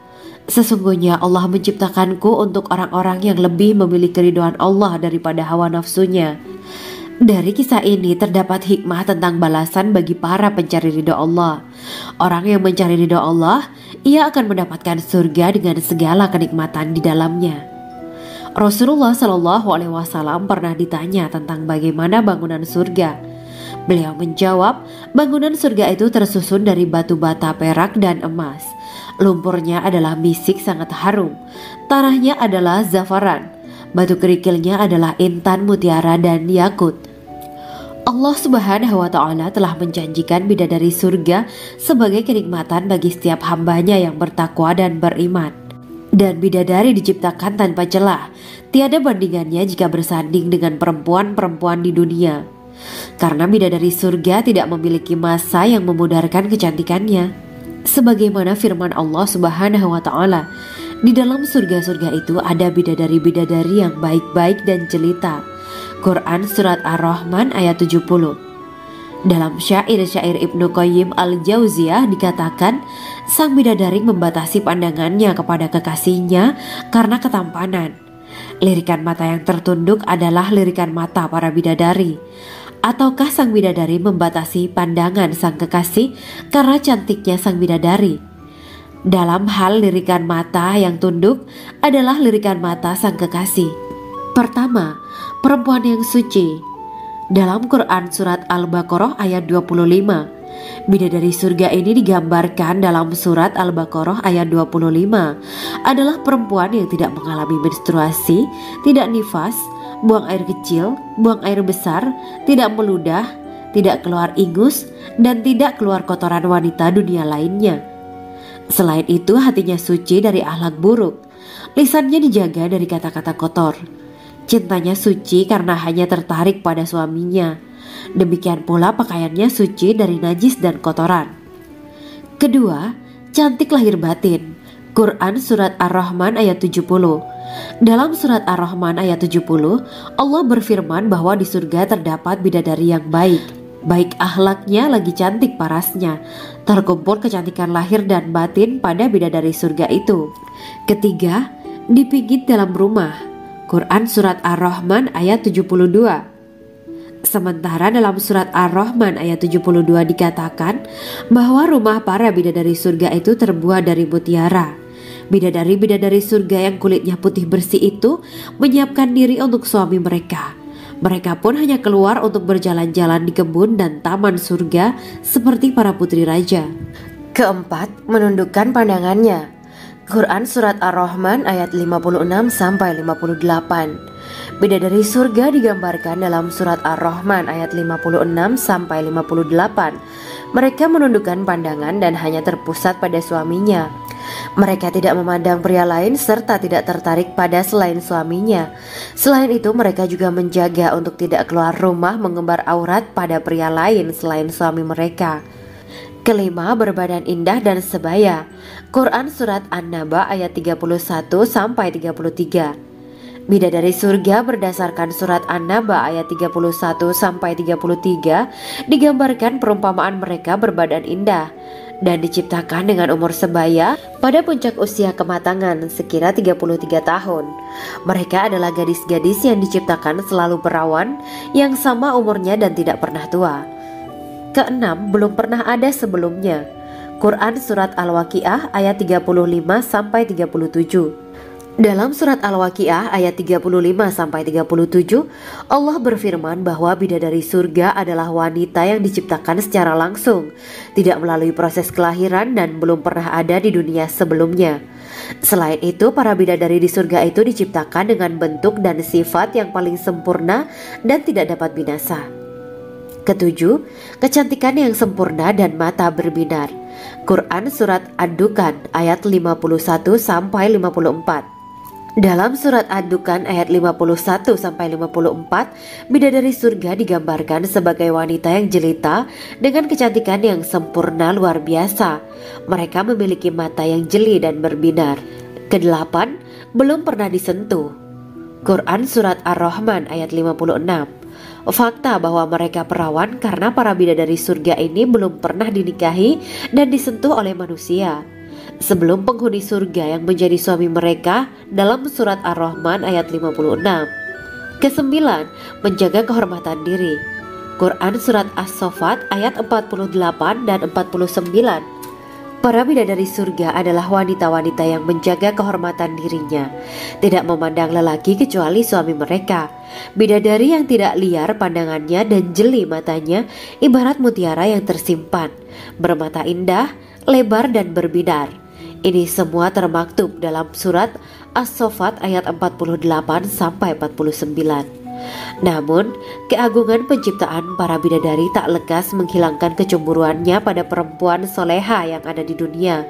A: "Sesungguhnya Allah menciptakanku untuk orang-orang yang lebih memilih keridhaan Allah daripada hawa nafsunya." Dari kisah ini terdapat hikmah tentang balasan bagi para pencari ridho Allah. Orang yang mencari ridho Allah, ia akan mendapatkan surga dengan segala kenikmatan di dalamnya. Rasulullah Shallallahu Alaihi Wasallam pernah ditanya tentang bagaimana bangunan surga. Beliau menjawab, bangunan surga itu tersusun dari batu bata, perak, dan emas. Lumpurnya adalah misik sangat harum. Tanahnya adalah zafaran. Batu kerikilnya adalah intan, mutiara, dan yakut. Allah Subhanahu wa Ta'ala telah menjanjikan bidadari surga sebagai kenikmatan bagi setiap hambanya yang bertakwa dan beriman. Dan bidadari diciptakan tanpa celah, tiada bandingannya jika bersanding dengan perempuan-perempuan di dunia. Karena bidadari surga tidak memiliki masa yang memudarkan kecantikannya. Sebagaimana firman Allah Subhanahu wa Ta'ala, di dalam surga-surga itu ada bidadari-bidadari yang baik-baik dan jelita. Quran Surat Ar-Rahman ayat 70. Dalam syair-syair Ibnu Qayyim al-Jauziyah dikatakan, sang bidadari membatasi pandangannya kepada kekasihnya karena ketampanan. Lirikan mata yang tertunduk adalah lirikan mata para bidadari. Ataukah sang bidadari membatasi pandangan sang kekasih karena cantiknya sang bidadari? Dalam hal lirikan mata yang tunduk adalah lirikan mata sang kekasih. Pertama, perempuan yang suci. Dalam Quran Surat Al-Baqarah ayat 25, bidadari surga ini digambarkan dalam Surat Al-Baqarah ayat 25 adalah perempuan yang tidak mengalami menstruasi, tidak nifas, buang air kecil, buang air besar, tidak meludah, tidak keluar ingus, dan tidak keluar kotoran wanita dunia lainnya. Selain itu hatinya suci dari akhlak buruk, lisannya dijaga dari kata-kata kotor. Cintanya suci karena hanya tertarik pada suaminya. Demikian pula pakaiannya suci dari najis dan kotoran. Kedua, cantik lahir batin. Quran Surat Ar-Rahman ayat 70. Dalam Surat Ar-Rahman ayat 70, Allah berfirman bahwa di surga terdapat bidadari yang baik. Baik akhlaknya lagi cantik parasnya. Terkumpul kecantikan lahir dan batin pada bidadari surga itu. Ketiga, dipijit dalam rumah. Quran Surat Ar-Rahman ayat 72. Sementara dalam Surat Ar-Rahman ayat 72 dikatakan bahwa rumah para bidadari surga itu terbuat dari mutiara. Bidadari-bidadari surga yang kulitnya putih bersih itu menyiapkan diri untuk suami mereka. Mereka pun hanya keluar untuk berjalan-jalan di kebun dan taman surga seperti para putri raja. Keempat, menundukkan pandangannya. Quran Surat Ar-Rahman ayat 56-58. Bidadari surga digambarkan dalam Surat Ar-Rahman ayat 56-58. Mereka menundukkan pandangan dan hanya terpusat pada suaminya. Mereka tidak memandang pria lain serta tidak tertarik pada selain suaminya. Selain itu, mereka juga menjaga untuk tidak keluar rumah mengembar aurat pada pria lain selain suami mereka. Kelima, berbadan indah dan sebaya. Quran Surat An-Naba ayat 31-33. Bidadari surga berdasarkan Surat An-Naba ayat 31-33 digambarkan perumpamaan mereka berbadan indah dan diciptakan dengan umur sebaya pada puncak usia kematangan sekira 33 tahun. Mereka adalah gadis-gadis yang diciptakan selalu perawan, yang sama umurnya dan tidak pernah tua. Keenam, belum pernah ada sebelumnya. Quran Surat Al-Waqiah ayat 35-37. Dalam Surat Al-Waqiah ayat 35-37, Allah berfirman bahwa bidadari surga adalah wanita yang diciptakan secara langsung, tidak melalui proses kelahiran dan belum pernah ada di dunia sebelumnya. Selain itu, para bidadari di surga itu diciptakan dengan bentuk dan sifat yang paling sempurna dan tidak dapat binasa. Ketujuh, kecantikan yang sempurna dan mata berbinar. Quran Surat Ad-Dukan ayat 51-54. Dalam Surat Ad-Dukan ayat 51-54, bidadari surga digambarkan sebagai wanita yang jelita dengan kecantikan yang sempurna luar biasa. Mereka memiliki mata yang jeli dan berbinar. Kedelapan, belum pernah disentuh. Quran Surat Ar-Rahman ayat 56. Fakta bahwa mereka perawan karena para bidadari surga ini belum pernah dinikahi dan disentuh oleh manusia sebelum penghuni surga yang menjadi suami mereka dalam Surat Ar-Rahman ayat 56. Kesembilan, menjaga kehormatan diri. Quran Surat As-Saffat ayat 48 dan 49. Para bidadari surga adalah wanita-wanita yang menjaga kehormatan dirinya, tidak memandang lelaki kecuali suami mereka. Bidadari yang tidak liar pandangannya dan jeli matanya ibarat mutiara yang tersimpan, bermata indah, lebar dan berbinar. Ini semua termaktub dalam Surat As-Saffat ayat 48-49. Namun, keagungan penciptaan para bidadari tak lekas menghilangkan kecemburuannya pada perempuan soleha yang ada di dunia.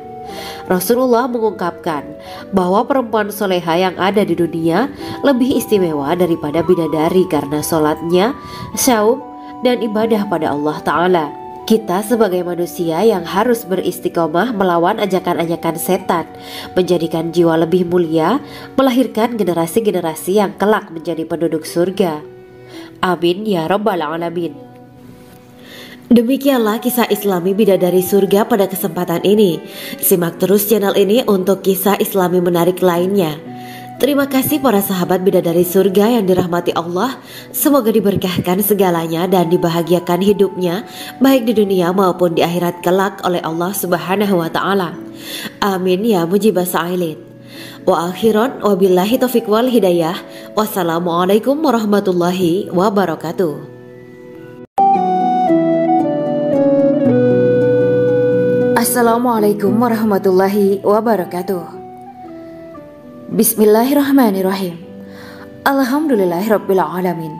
A: Rasulullah mengungkapkan bahwa perempuan soleha yang ada di dunia lebih istimewa daripada bidadari karena sholatnya, syaum, dan ibadah pada Allah Ta'ala. Kita sebagai manusia yang harus beristiqomah melawan ajakan-ajakan setan, menjadikan jiwa lebih mulia, melahirkan generasi-generasi yang kelak menjadi penduduk surga. Amin ya Rabbal Alamin. Demikianlah kisah Islami bidadari surga pada kesempatan ini. Simak terus channel ini untuk kisah Islami menarik lainnya. Terima kasih para sahabat bidadari surga yang dirahmati Allah. Semoga diberkahkan segalanya dan dibahagiakan hidupnya baik di dunia maupun di akhirat kelak oleh Allah Subhanahu wa Ta'ala. Amin ya mujibah sa'ilin. Wa akhiran wabillahi taufiq wal hidayah. Wassalamualaikum warahmatullahi wabarakatuh. Assalamualaikum warahmatullahi wabarakatuh. Bismillahirrahmanirrahim. Alhamdulillahirabbil alamin.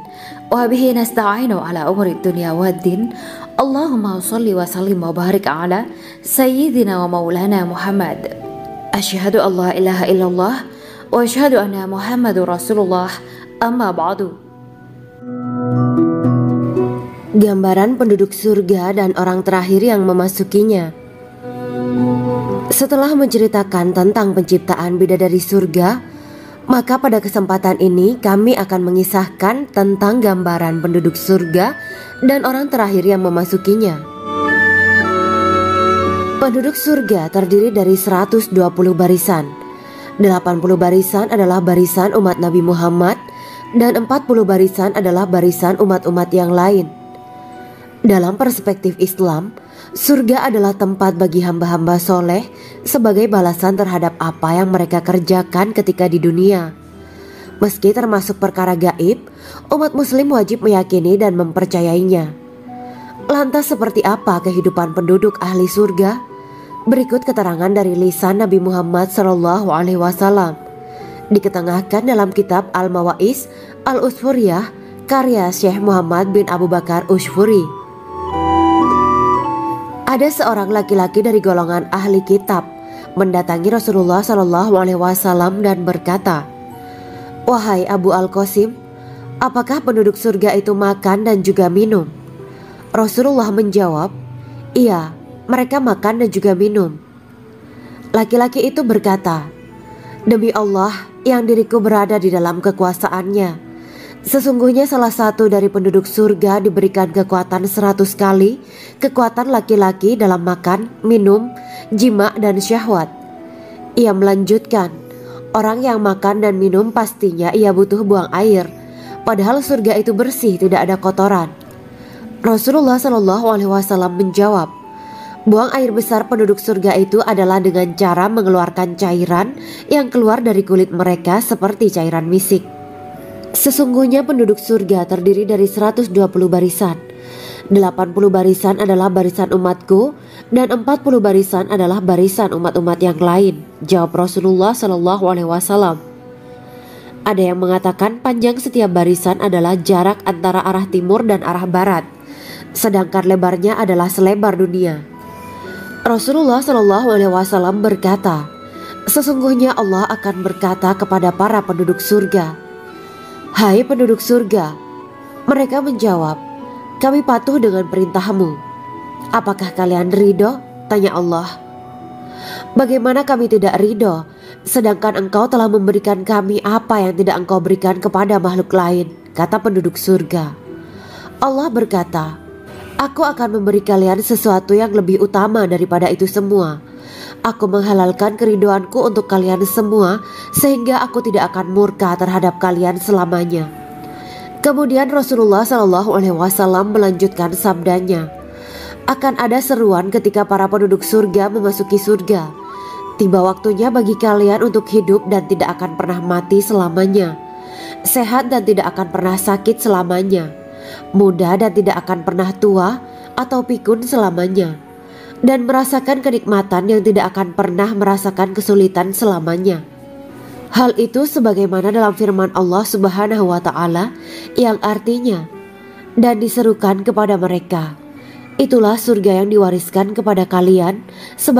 A: Wa bihi nasta'inu ala umuri dunya waddin. Allahumma shalli wa sallim wa barik ala sayyidina wa maulana Muhammad. Asyhadu an la ilaha illallah wa asyhadu anna Muhammadur Rasulullah. Amma ba'du. Gambaran penduduk surga dan orang terakhir yang memasukinya. Setelah menceritakan tentang penciptaan bidadari surga, maka pada kesempatan ini kami akan mengisahkan tentang gambaran penduduk surga dan orang terakhir yang memasukinya. Penduduk surga terdiri dari 120 barisan. 80 barisan adalah barisan umat Nabi Muhammad dan 40 barisan adalah barisan umat-umat yang lain. Dalam perspektif Islam, surga adalah tempat bagi hamba-hamba soleh sebagai balasan terhadap apa yang mereka kerjakan ketika di dunia. Meski termasuk perkara gaib, umat muslim wajib meyakini dan mempercayainya. Lantas seperti apa kehidupan penduduk ahli surga? Berikut keterangan dari lisan Nabi Muhammad SAW, diketengahkan dalam kitab Al-Mawaiz Al-Usfuriyah karya Syekh Muhammad bin Abu Bakar Ushfuri. Ada seorang laki-laki dari golongan ahli kitab mendatangi Rasulullah SAW dan berkata, "Wahai Abu Al-Qasim, apakah penduduk surga itu makan dan juga minum?" Rasulullah menjawab, "Iya, mereka makan dan juga minum." Laki-laki itu berkata, "Demi Allah yang diriku berada di dalam kekuasaannya, sesungguhnya salah satu dari penduduk surga diberikan kekuatan 100 kali kekuatan laki-laki dalam makan, minum, jima dan syahwat." Ia melanjutkan, "Orang yang makan dan minum pastinya ia butuh buang air, padahal surga itu bersih, tidak ada kotoran." Rasulullah SAW menjawab, "Buang air besar penduduk surga itu adalah dengan cara mengeluarkan cairan yang keluar dari kulit mereka seperti cairan misik. Sesungguhnya penduduk surga terdiri dari 120 barisan. 80 barisan adalah barisan umatku dan 40 barisan adalah barisan umat-umat yang lain," jawab Rasulullah SAW. Ada yang mengatakan panjang setiap barisan adalah jarak antara arah timur dan arah barat, sedangkan lebarnya adalah selebar dunia. Rasulullah SAW berkata, "Sesungguhnya Allah akan berkata kepada para penduduk surga, 'Hai penduduk surga,' mereka menjawab, 'Kami patuh dengan perintahmu.' 'Apakah kalian ridho?' tanya Allah. 'Bagaimana kami tidak ridho, sedangkan engkau telah memberikan kami apa yang tidak engkau berikan kepada makhluk lain,' kata penduduk surga. Allah berkata, 'Aku akan memberi kalian sesuatu yang lebih utama daripada itu semua. Aku menghalalkan keridoanku untuk kalian semua sehingga aku tidak akan murka terhadap kalian selamanya.'" Kemudian Rasulullah SAW melanjutkan sabdanya, "Akan ada seruan ketika para penduduk surga memasuki surga. Tiba waktunya bagi kalian untuk hidup dan tidak akan pernah mati selamanya, sehat dan tidak akan pernah sakit selamanya, muda dan tidak akan pernah tua atau pikun selamanya, dan merasakan kenikmatan yang tidak akan pernah merasakan kesulitan selamanya." Hal itu sebagaimana dalam firman Allah Subhanahu wa Ta'ala yang artinya, "Dan diserukan kepada mereka, itulah surga yang diwariskan kepada kalian